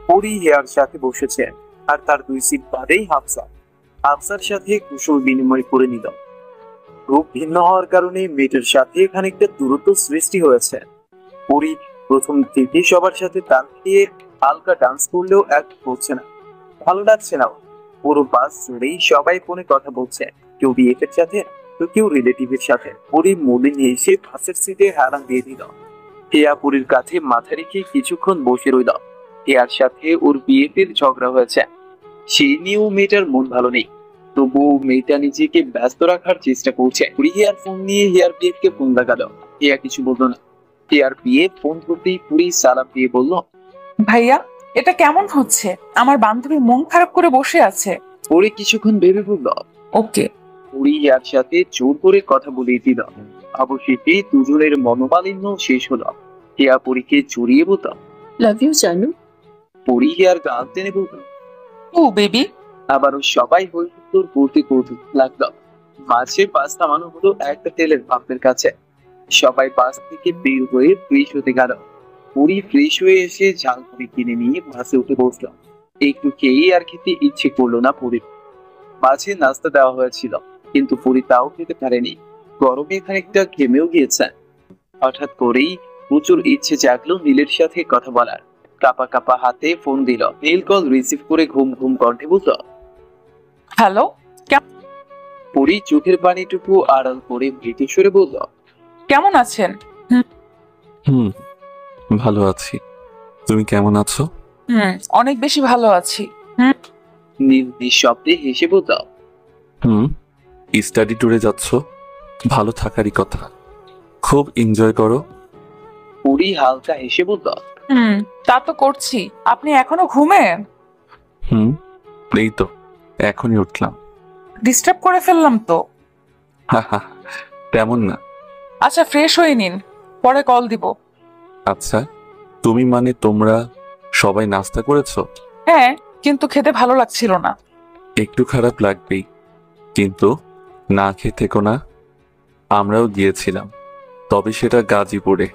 পরী হেয়ার সাথে বসেছে, আর তার 2 সিট বাদেই হাফসার সাথে কুশল বিনিময় করে নিল। রূপ ভিন্ন হওয়ার কারণে মেয়েটার সাথে খানিকটা দূরত্ব সৃষ্টি হয়েছে। পরী প্রথম থেকে সবার সাথে তাল দিয়ে হালকা ডান্স করলেও এক করছে না, ভালো লাগছে না। পুরো বাস জুড়েই সবাই ফোনে কথা বলছে, কেউ বিএফের সাথে তো কেউ রিলেটিভের সাথে। পরী মলিন এসে বাসের সিটে হারান দিয়ে দিল। হেয়া পরীর কাছে মাথা রেখে কিছুক্ষণ বসে রইল। হেয়ার সাথে ওর বিএফের ঝগড়া হয়েছে, সেই নিয়েও মেয়েটার মন ভালো নেই। তবুও মেয়েটা নিজেকে ব্যস্ত রাখার চেষ্টা করছে। পরী হেয়ার ফোন নিয়ে হেয়ার বিএফ কে ফোন লাগালো। হেয়া কিছু বললো না। হেয়ার বিএফ ফোন করতেই পরী সালাম দিয়ে বলল, ভাইয়া, এটা কেমন হচ্ছে? আমার বান্ধবী মন খারাপ করে বসে আছে। পরী কিছুক্ষণ ভেবে বলল, ওকে। পরী হেয়ার সাথে জোর করে কথা বলিয়ে দিল। অবশেষে দুজনের মনোমালিন্য শেষ হলো। হেয়া পরীকে জড়িয়ে বলল, love you Janu. Pori hair গান টেনে বলল, ও বেবি। আবারও সবাই হই হুল্লোড় করতে লাগলো। মাঝে বাস থামানো হলো একটা তেলের পাম্পের কাছে। সবাই বাস থেকে বের হয়ে ফ্রেশ হতে গেল। পরী ফ্রেশ হয়ে এসে ঝালমুড়ি কিনে নিয়ে বাসে উঠে বসলো। একটু খেয়ে আর খেতে ইচ্ছে করলো না পরীর। মাঝে নাস্তা দেওয়া হয়েছিল, কিন্তু পরী তাও খেতে পারেনি। গরমে খানিকটা ঘেমেও গিয়েছে। হঠাৎ করেই প্রচুর ইচ্ছে জাগলো নীলের সাথে কথা বলার। কাপা কাপা হাতে ফোন দিল। নীল কল রিসিভ করে ঘুম ঘুম কণ্ঠে বলল, হ্যালো। পরী চোখের পানিটুকু আড়াল করে ভীত সুরে বলল, কেমন আছেন? ভালো আছি, তুমি কেমন আছো? অনেক বেশি ভালো আছি। নীল নিঃশব্দে হেসে বলল, স্টাডি ট্যুরে যাচ্ছ, ভালো থাকারই কথা, খুব এনজয় করো। পরী হালকা হেসে বলল, তা তো করছি। আপনি এখনো ঘুমেন? এই তো এখনই উঠলাম। ডিস্টার্ব করে ফেললাম তো? হাহা, তেমন না। আচ্ছা, ফ্রেশ হয়ে নিন, পরে কল দিব। আচ্ছা, তুমি মানে তোমরা সবাই নাস্তা করেছো? হ্যাঁ, কিন্তু খেতে ভালো লাগছিল না। একটু খারাপ লাগবেই, কিন্তু না খেয়ে থেকো না। আমরাও গিয়েছিলাম, তবে সেটা গাজীপুরে।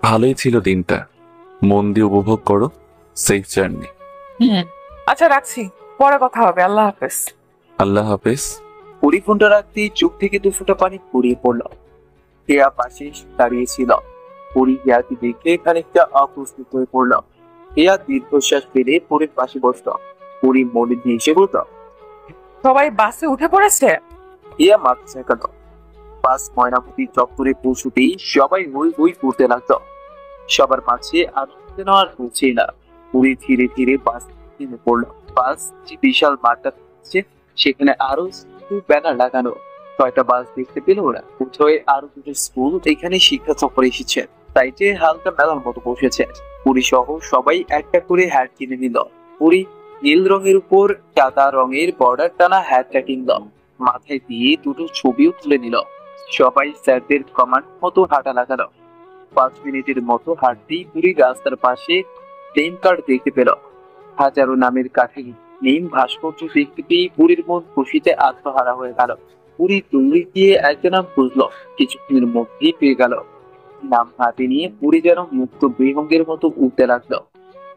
ভালোই ছিল দিনটা। মন দিয়ে উপভোগ করো। Safe journey. আচ্ছা, রাখছি, পরে কথা হবে। আল্লাহ হাফেজ। আল্লাহ হাফেজ। পুরি ফোনটা রাখতেই চোখ থেকে 2 ফোঁটা পানি গড়িয়ে পড়ল। কেয়া পাশে দাঁড়িয়েছিল। পুরি কেয়াকে দেখে খানিকটা অপ্রস্তুত হয়ে পড়ল। কেয়া দীর্ঘশ্বাস ফেলে পুরীর পাশে বসল। পুরি মনে দিয়ে এসে বলল, সবাই বাসে উঠে পড়েছে? কেয়া মাথা ঝাঁকালো। বাস ময়নামতি চত্বরে পৌঁছতেই সবাই হই হই করতে লাগলো। সবার মাঝে আনন্দ যেন আর পৌঁছে না। পুরি ধীরে ধীরে বাস নেমে পড়ল। বাস যে বিশাল মাঠটা থাকছে, সেখানে আরো ব্যানার লাগানো। 6টা বাস দেখতে পেল ওরা। উঠে আরো 2টো স্কুল এখানে শিক্ষা সফরে এসেছে। সাইটে হালকা মেলার মতো বসেছে। পুরি সহ সবাই একটা করে হ্যাট কিনে নিল। পুরি নীল রঙের উপর সাদা রঙের বর্ডার টানা হ্যাটটা কিনল। মাথায় দিয়ে 2টো ছবিও তুলে নিল। সবাই স্যারদের কমান্ড মতো হাঁটা লাগালো। 5 মিনিটের মতো হাঁটতেই পুরি রাস্তার পাশে নেম কার্ড দেখতে পেল। হাজারো নামের কাঠে নেম ভাস্কর্য দেখতে পেয়ে পুরীর মন খুশিতে আত্মহারা হয়ে গেল। পুরি দৌড়ে গিয়ে একটা নাম খুঁজলো। কিছুক্ষণের মধ্যেই পেয়ে গেল। নাম হাতে নিয়ে পুরি যেন মুক্ত বিহঙ্গের মতো উঠতে লাগলো।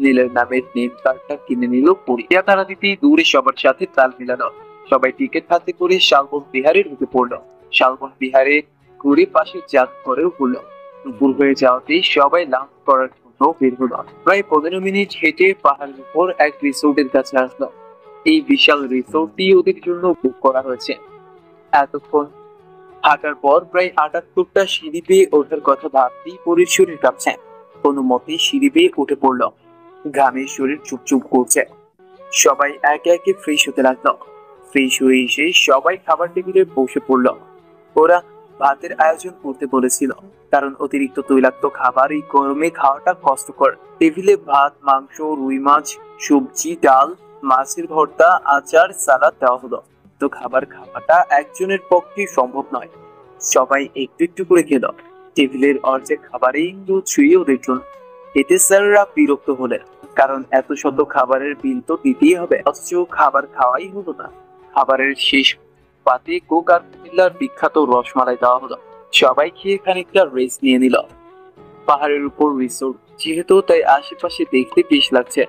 নীলের নামের নেম কার্ডটা কিনে নিল পুরি। তারা দিতেই দূরে সবার সাথে তাল মিলালো। সবাই টিকিট হাতে করে শালবন বিহারে ঢুকে পড়লো। শালবন বিহারে ঘুরে পাশে জাত করেও পড়লো। দুপুর হয়ে যাওয়াতেই সবাই লাঞ্চ করার জন্য বের হলো। প্রায় 15 মিনিট হেঁটে পাহাড়ের উপর এক রিসোর্টের কাছে আসলো। এই বিশাল রিসোর্টটি ওদের জন্য বুক করা হয়েছে। এতক্ষণ হাঁটার পর প্রায় 78টা সিঁড়ি পেয়ে ওঠার কথা ভাবতেই পুরীর শরীর কাঁপছে। কোনো মতেই সিঁড়ি পেয়ে উঠে পড়লো। ঘামে শরীর চুপচুপ করছে। সবাই একে একে ফ্রেশ হতে লাগলো। ফ্রেশ হয়ে এসে সবাই খাবার টেবিলে বসে পড়লো। ওরা ভাতের আয়োজন করতে বলেছিল, কারণ অতিরিক্ত তৈলাক্ত খাবার এই গরমে খাওয়াটা কষ্টকর। টেবিলে ভাত, মাংস, রুই মাছ, সবজি, ডাল, মাছের ভর্তা, আচার, সালাদ দেওয়া হলো। তো খাবার খাওয়াটা একজনের পক্ষে সম্ভব নয়। সবাই একটু একটু করে খেল। টেবিলের অর্ধেক খাবারেই তো ছুঁয়েও দেখল। এতে স্যাররা বিরক্ত হলেন, কারণ এত শত খাবারের বিল তো দিতেই হবে, অথচ খাবার খাওয়াই হলো না। খাবারের শেষ পাতে কোক আর কুমিল্লার বিখ্যাত রসমালাই দেওয়া হলো। সবাই খেয়ে খানিকটা রেস্ট নিয়ে নিল। পাহাড়ের উপর রিসোর্ট যেহেতু, তাই আশেপাশে দেখতে বেশ লাগছে।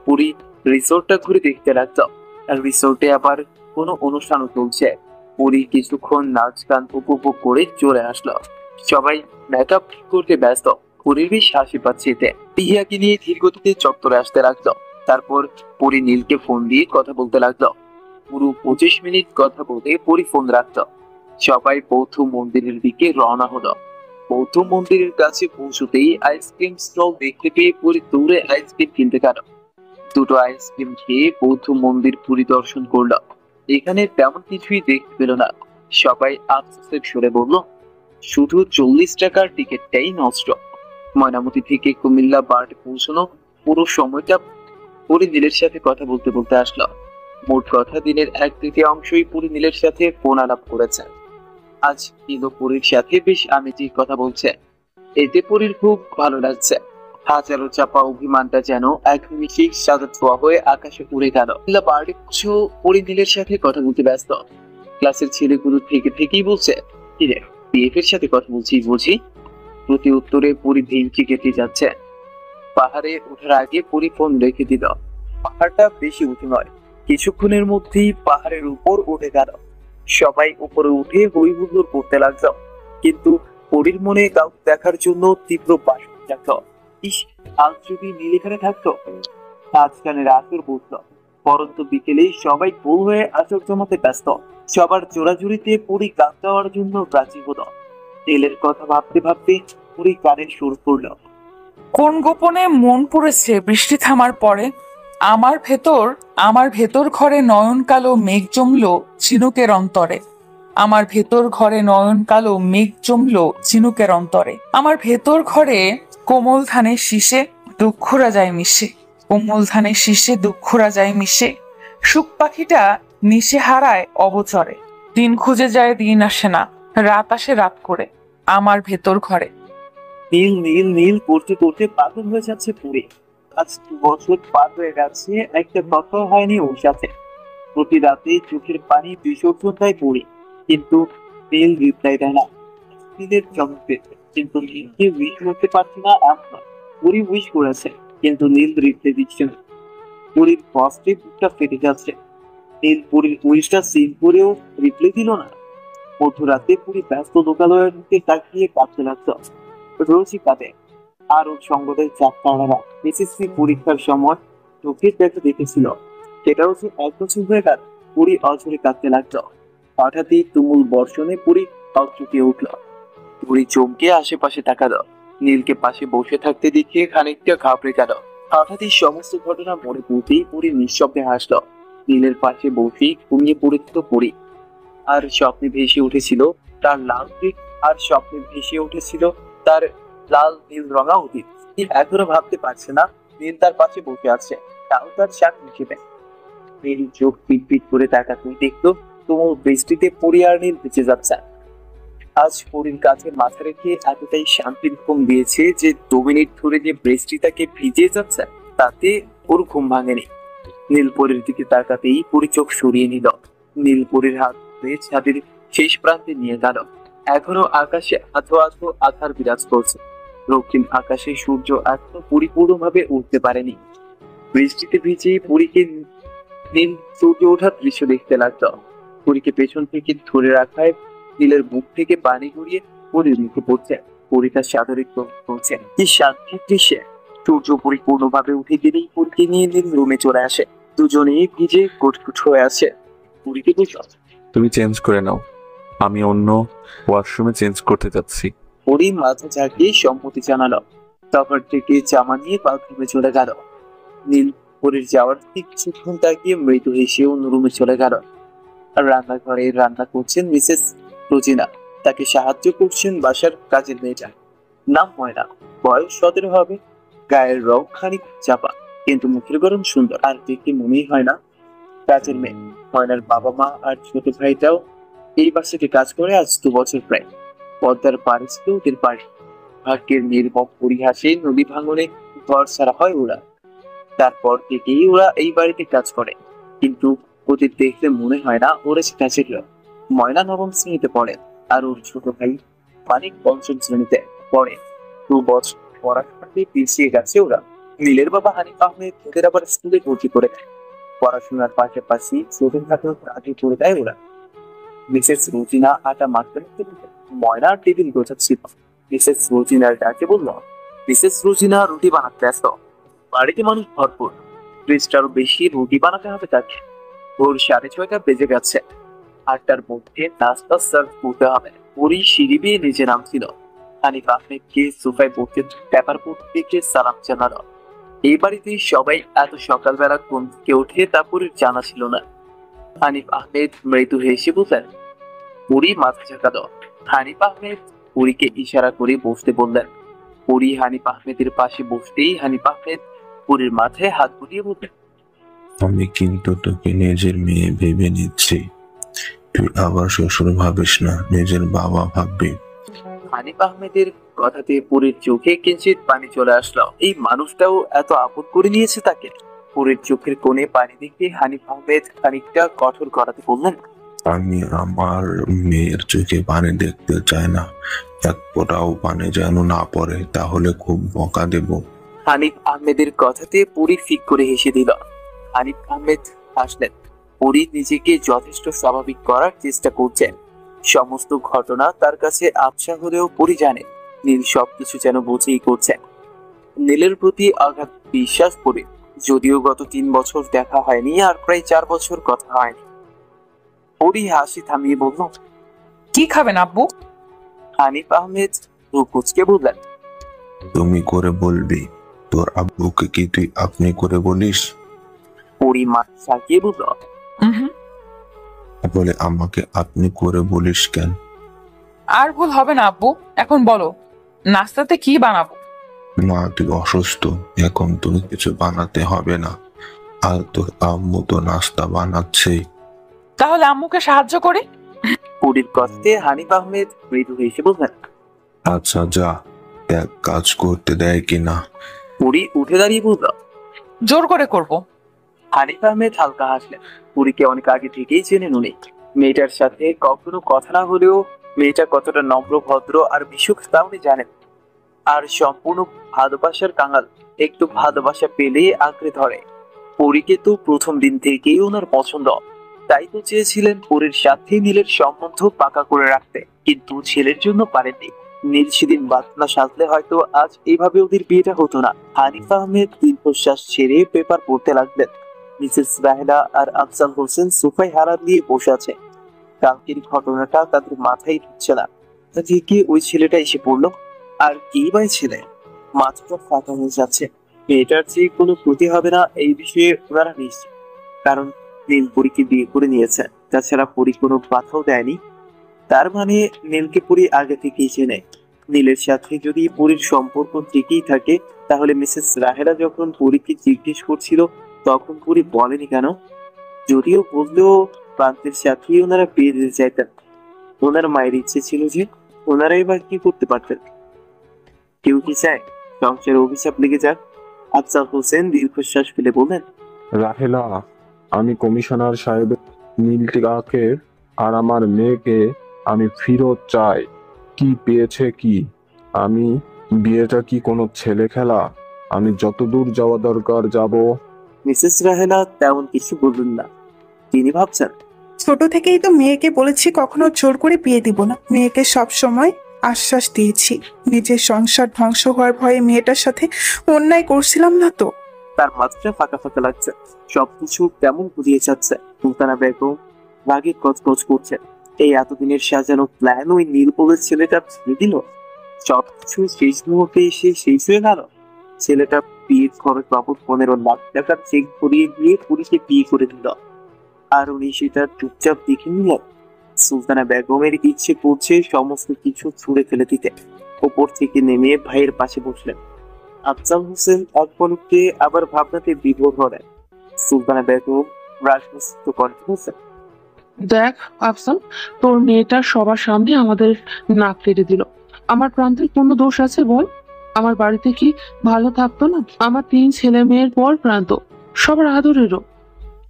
পুরি রিসোর্টটা ঘুরে দেখতে লাগলো। আর রিসোর্টে আবার কোনো অনুষ্ঠানও চলছে। পুরি কিছুক্ষণ নাচ গান উপভোগ করে চলে আসলো। সবাই মেকআপ করতে ব্যস্ত। পুরীর বেশ হাসি পাচ্ছে এতে। টিহিয়াকে নিয়ে ধীর গতিতে চত্বরে আসতে লাগলো। তারপর পুরি নীলকে ফোন দিয়ে কথা বলতে লাগলো। পুরো 25 মিনিট কথা বলতে পুরি ফোন রাখলো। সবাই বৌদ্ধ মন্দিরের দিকে রওনা হলো। বৌদ্ধ মন্দিরের কাছে পৌঁছতেই আইসক্রিম স্টল দেখতে পেয়ে পুরি দৌড়ে আইসক্রিম কিনতে গেল। 2টো আইসক্রিম খেয়ে বৌদ্ধ মন্দির পরিদর্শন করলো। এখানে তেমন কিছুই দেখতে পেল না। সবাই আফসোসের সুরে বলল, শুধু 40 টাকার টিকিটটাই নষ্ট। ময়নামতি থেকে কুমিল্লা বার্ডে পৌঁছানো পুরো সময়টা পুরি নীলের সাথে কথা বলতে বলতে আসলো। মোট কথা দিনের 1/3 পুরি নীলের সাথে ফোন আলাপ করেছে। আজ নীল পুরীর সাথে বেশ আমেজি কথা বলছে। এতে পুরীর খুব ভালো লাগছে। হাজারো চাপা অভিমানটা যেন এক নিমিষেই সাদা ছোঁয়া হয়ে আকাশে উড়ে গেল। বাড়ি পুরি নীলের সাথে কথা বলতে ব্যস্ত। ক্লাসের ছেলেগুলো থেকেই বলছে, কিরে বিএফ এর সাথে কথা বলছি বুঝি? প্রতি উত্তরে পুরি ভিমকি কেটে যাচ্ছে। পাহাড়ে ওঠার আগে পুরি ফোন রেখে দিল। পাহাড়টা বেশি উঁচু নয়। কিছুক্ষণের মধ্যেই পাহাড়ের উপর উঠে গেল। সবাই উপরে উঠে হই হুল্লোড় করতে লাগলো। কিন্তু পুরীর মনে কাউকে দেখার জন্য তীব্র বাসনা জাগলো। ইস, আজ যদি নীল এখানে থাকতো। মাঝখানের আসর বসলো। পরন্ত বিকেলে সবাই গোল হয়ে আসর জমাতে ব্যস্ত। সবার জোড়াজুড়িতে পুরি গান গাওয়ার জন্য রাজি হলো। নীলের কথা ভাবতে ভাবতে পুরি গানের সুর করলো। কোন গোপনে মন পড়েছে বৃষ্টি থামার পরে, আমার ভেতর ঘরে নয়ন কালো মেঘ জমলো ঝিনুকের অন্তরে। আমার ভেতর ঘরে নয়ন কালো মেঘ জমলো ঝিনুকের অন্তরে। আমার ভেতর ঘরে কোমল ধানের শীষে দুঃখরা যায় মিশে। কোমল ধানের শীষে দুঃখরা যায় মিশে। সুখ পাখিটা নিশে হারায় অবচরে, দিন খুঁজে যায় দিন আসে না, রাত আসে রাত করে আমার ভেতর ঘরে। নীল নীল নীল করতে করতে পাগল হয়ে যাচ্ছে পুরী। আজ 2 বছর পার হয়ে গেছে, একটা কথাও হয়নি ওর সাথে। প্রতি রাতে চোখের পানি বিসর্জন দেয় পুরী, কিন্তু নীল রিপ্লাই দেয় না। নীলের জবাব পেয়েছে, কিন্তু নীলকে উইশ করতে পারছে না। আমরা পুরী উইশ করেছে, কিন্তু নীল রিপ্লাই দিচ্ছে না। পুরীর কষ্টে বুকটা ফেটে যাচ্ছে। নীল পুরীর উইশটা সিন করেও রিপ্লাই দিল না। মধ্যরাতে পুরী ব্যস্ত লোকালয়ের দিকে তাকিয়ে কাঁদতে লাগলো। রোজই কাঁদে, আর ওর সঙ্গদের চাপড়ারা এসএসসি পরীক্ষার সময় চোখের দেখা দেখেছিল, সেটাও যে 1 বছর হয়ে গেল। পুরী অঝরে কাঁদতে লাগলো। হঠাৎই তুমুল বর্ষণে পুরী চমকে উঠল। পুরী চমকে আশেপাশে তাকালো। নীলকে পাশে বসে থাকতে দেখে খানিকটা ঘাবড়ে গেল। হঠাৎই সমস্ত ঘটনা মনে পড়তেই পুরী নিঃশব্দে হাসলো। নীলের পাশে বসেই ঘুমিয়ে পড়েছিল পুরী, আর স্বপ্নে ভেসে উঠেছিল তার লাল দিক, আর স্বপ্নে ভেসে উঠেছিল তার লাল নীল রঙা অতীত। এখনো ভাবতে পারছে না নীল তার পাশে বসে আছে, তাও তার সাথ হিসেবে। নীল চোখ পিট পিট করে তাকাতেই দেখতো তুমুল বৃষ্টিতে পুরী আর নীল বেঁচে যাচ্ছে। আজ পুরীর কাছে মাথা রেখে এতটাই শান্তির ঘুম দিয়েছে যে 2 মিনিট ধরে যে বৃষ্টি তাকে ভিজিয়ে যাচ্ছে তাতে ওর ঘুম ভাঙেনি। নীলপুরীর দিকে তাকাতেই পুরী চোখ সরিয়ে নিল। নীলপুরীর হাত ধরে ছাদের শেষ প্রান্তে নিয়ে গেল। এখনো আকাশে আধো আধো আধার বিরাজ করছে। রক্তিম আকাশে সূর্য এখনো পরিপূর্ণভাবে উঠতে পারেনি। বৃষ্টিতে ভিজে পুরীকে নীল চৌকে ওঠার দৃশ্য দেখতে লাগলো। পুরীকে পেছন থেকে ধরে রাখায় নীলের মুখ থেকে পানি গড়িয়ে পুরীর মুখে পড়ছে। পুরী তার সাদরে করছে। কি শান্তির দৃশ্যে! সূর্য পরিপূর্ণভাবে উঠে গেলেই পুরীকে নিয়ে নীল রুমে চলে আসে। দুজনেই ভিজে কুটকুট হয়ে আছে। পুরীকে বলল, তুমি চেঞ্জ করে নাও, আমি অন্য ওয়াশরুমে চেঞ্জ করতে যাচ্ছি। পুরী মাথা ঝাঁকিয়ে সম্মতি জানালো। তারপর থেকে জামা নিয়ে বাথরুমে চলে গেল। নীল পুরীর যাওয়ার ঠিক কিছুক্ষণ তাকিয়ে মৃদু হেসে অন্য রুমে চলে গেল। আর রান্নাঘরে রান্না করছেন মিসেস রোজিনা, তাকে সাহায্য করছেন বাসার কাজের মেয়েটা। নাম ময়না, বয়স 17 হবে। গায়ের রং খানিক চাপা, কিন্তু মুখের গরম সুন্দর, আর দেখে মনেই হয় না কাজের মেয়ে। ময়নার বাবা মা আর ছোট ভাইটাও এই বাসাতে কাজ করে আজ 2 বছর প্রায়। পদ্মার পাড়ে ছিল ওদের বাড়ি। ভাগ্যের নির্মম পরিহাসে নদী ভাঙনে ঘর ছাড়া হয় ওরা। তারপর থেকেই ওরা এই বাড়িতে কাজ করে, কিন্তু ওদের দেখলে মনে হয় না ওরা কাজের লোক। ময়না 9ম শ্রেণীতে পড়ে, আর ওর ছোট ভাই মানিক 5ম শ্রেণীতে পড়ে। 2 বছর পড়াশোনাতে পিছিয়ে গেছে ওরা। নীলের বাবা হানিফ আহমেদ ওদের আবার স্কুলে ভর্তি করে দেয়। পড়াশোনার পাশাপাশি ছোটের হাতেও কাজে করে দেয় ওরা। মিসেস রোজিনা আটা মাখতে ময়না টেবিল গোছাচ্ছিল। মিসেস রোজিনার ডাকে বলল, মিসেস রোজিনা রুটি বানাতে ব্যস্ত। বাড়িতে মানুষ ভরপুর, 20টারও বেশি রুটি বানাতে হবে তাকে। ভোর 6:30 বেজে গেছে। 8টার মধ্যে নাস্তা সার্ভ করতে হবে। পুরী সিঁড়ি বেয়ে নিচে নামছিল। হানিফ আহমেদকে সোফায় বসে পেপার পড়তে সালাম জানালো। এই বাড়িতে সবাই এত সকালবেলা কোন থেকে ওঠে তা পুরীর জানা ছিল না। হানিফ আহমেদ মৃদু হেসে বললেন। পুরী মাথা ঝাঁকালো। হানিফ আহমেদ পুরীকে ইশারা করে বসতে বললেন। পুরী হানিফ আহমেদের পাশে বসতেই হানিফ আহমেদ পুরীর মাথায় হাত বুলিয়ে বললেন, আমি কিন্তু তোকে নিজের মেয়ে ভেবে নিচ্ছি, তুই আবার শ্বশুর ভাবিস না, নিজের বাবা ভাববি। হানিফ আহমেদের কথাতে পুরীর চোখে কিঞ্চিত পানি চলে আসলো। এই মানুষটাও এত আপদ করে নিয়েছে তাকে। পুরীর চোখের কোণে পানি দেখে হানিফ আহমেদ খানিকটা কঠোর করাতে বললেন, আমি আমার মেয়ের চোখে পানি দেখতে চাই না, এক ফোঁটাও পানি যেন না পড়ে, তাহলে খুব বকা দেব। হানিফ আহমেদের কথাতে পুরী ফিক করে হেসে দিল। হানিফ আহমেদ হাসলেন। পুরী নিজেকে যথেষ্ট স্বাভাবিক করার চেষ্টা করছেন। সমস্ত ঘটনা তার কাছে আবছা হলেও পুরী জানে নীল সবকিছু যেন বুঝেই করছেন। নীলের প্রতি আঘাত বিশ্বাস পুরী, যদিও গত 3 বছর দেখা হয়নি, আর প্রায় 4 বছর কথা হয়নি। পুরী হাসি থামিয়ে বলল, কি খাবেন আব্বু? হানিফ আহমেদ রুকুজকে বললেন, তুমি করে বলবি, তোর আব্বুকে কি তুই আপনি করে বলিস? পুরী মাথা ঝাঁকিয়ে বলল, বলে আমাকে আপনি করে বলিস কেন? আর ভুল হবে না আব্বু, এখন বলো নাস্তাতে কি বানাবো? মা তুই অসুস্থ, এখন তোকে কিছু বানাতে হবে না, আর তোর আম্মু তো নাস্তা বানাচ্ছেই। তাহলে আম্মুকে সাহায্য করি। পুরীর কথাতে হানিফ আহমেদ মৃদু হেসে বললেন। আচ্ছা যা, দেখ কাজ করতে দেয় কিনা। পুরী উঠে দাঁড়িয়ে বলল। জোর করে করব। হানিফ আহমেদ হালকা হাসলেন। পুরীকে অনেক আগে থেকেই চেনেন উনি। মেয়েটার সাথে কখনো কথা না হলেও মেয়েটা কতটা নম্র, ভদ্র আর মিশুক তা উনি জানেন। আর সম্পূর্ণ ভালোবাসার কাঙাল, একটু ভালোবাসা পেলেই আঁকড়ে ধরে। পুরীকে তো প্রথম দিন থেকেই ওনার পছন্দ, তাই তো চেয়েছিলেন পুরীর সাথে নীলের সম্বন্ধ পাকা করে রাখতে, কিন্তু ছেলের জন্য পারেননি। নীল সেদিন বাতনা সাজলে হয়তো আজ এইভাবে ওদের বিয়েটা হতো না। হানিফ আহমেদ দীর্ঘশ্বাস ছেড়ে পেপার পড়তে লাগলেন। মিসেস রাহেলা আর আফজাল হোসেন সোফায় হারা দিয়ে বসে আছে। কালকের ঘটনাটা তাদের মাথায় ঢুকছে না। থেকে ওই ছেলেটা এসে পড়লো, আর কি বাই ছেলে। মাথাটা ফাঁকা হয়ে যাচ্ছে। মেয়েটার যে কোনো ক্ষতি হবে না এই বিষয়ে ওনারা নিশ্চিত, কারণ নীল পরীকে বিয়ে করে নিয়েছে। তাছাড়া পরী কোনো বাধাও দেয়নি, তার মানে নীলকে পরী আগে থেকেই চেনে। নীলের সাথে যদি পরীর সম্পর্ক থেকেই থাকে, তাহলে মিসেস রাহেলা যখন পরীকে জিজ্ঞেস করছিল তখন পরী বলেনি কেন? যদিও বললেও প্রান্তের সাথেই ওনারা বিয়ে দিতে চাইতেন। ওনার মায়ের ইচ্ছে ছিল যে ওনারাই বা কি করতে পারতেন। কেউ কি চায় সংসারে অভিশাপ লেগে যাক? আফজাল হোসেন দীর্ঘশ্বাস ফেলে বললেন। রাহেলা, আমি কমিশনার সাহেবের নীলটিকাকে আর আমার মেয়েকে আমি ফেরত চাই। কি পেয়েছে কি? আমি বিয়েটা কি কোনো ছেলে খেলা? আমি যতদূর যাওয়া দরকার যাব। মিসেস রাহেলা তেমন কিছু বললেন না। তিনি ভাবছেন, ছোট থেকেই তো মেয়েকে বলেছি কখনো জোর করে বিয়ে দিব না। মেয়েকে সব সময় আশ্বাস দিয়েছি। নিজের সংসার ধ্বংস হওয়ার ভয়ে মেয়েটার সাথে অন্যায় করছিলাম না তো। তার মাথাটা ফাঁকা ফাঁকা লাগছে। সবকিছু কেমন বুঝিয়ে যাচ্ছে। সুলতানা বেগম রাগে কচকচ করছে। এই এতদিনের সাজানো প্ল্যান ওই নীল বলে ছেলেটা ছেড়ে দিল। সবকিছু শেষ মুহূর্তে এসে শেষ হয়ে গেল। ছেলেটা বিয়ের খরচ বাবদ 15 লাখ টাকা চেক করিয়ে দিয়ে পুরীকে বিয়ে করে দিল, আর উনি সেটা চুপচাপ দেখে নিলেন। সুলতানা বেগমের ইচ্ছে করছে সমস্ত কিছু ছুঁড়ে ফেলে দিতে। ওপর থেকে নেমে ভাইয়ের পাশে বসলেন। আফজাল হোসেন এক পলকে আবার ভাবনাতে বিভোর হলেন। সুলতানা বেগম রাজমিস্ত্র কণ্ঠে বলছেন। দেখ আফসান, তোর মেয়েটা সবার সামনে আমাদের নাক কেটে দিল। আমার প্রান্তের কোনো দোষ আছে বল? আমার বাড়িতে কি ভালো থাকতো না? আমার 3 ছেলে মেয়ের পর প্রান্ত সবার আদরেরও।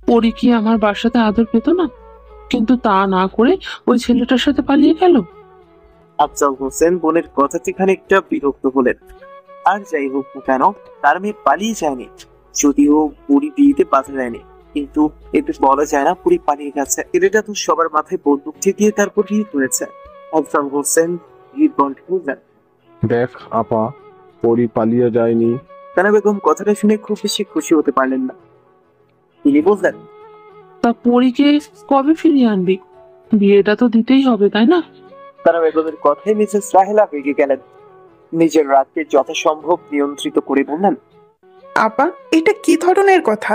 পরি কি আমার বাসাতে আদর পেত না? কিন্তু তা না করে ওই ছেলেটার সাথে পালিয়ে গেল। আফজাল হোসেন বোনের কথাতে খানিকটা বিরক্ত হলেন। আর যাই হোক না কেন, তার মেয়ে পালিয়ে যায়নি। যদিও পুরী বিয়েতে বাধা দেয়নি, কিন্তু এতে বলা যায় না পুরী পালিয়ে গেছে। এটা তো সবার মাথায় বন্দুক ঠেকিয়ে তারপর বিয়ে করেছে। আফজাল হোসেন কণ্ঠে বললেন। দেখ আপা, পরি পালিয়ে যায়নি। তানা বেগম কথাটা শুনে খুব বেশি খুশি হতে পারলেন না। তিনি বললেন, তা পরীকে কবে ফিরিয়ে আনবি? বিয়েটা তো দিতেই হবে, তাই না? তানা বেগমের কথায় মিসেস রাহেলা রেগে গেলেন। নিজের রাগকে যথাসম্ভব নিয়ন্ত্রিত করে বললেন, আপা, এটা কি ধরনের কথা?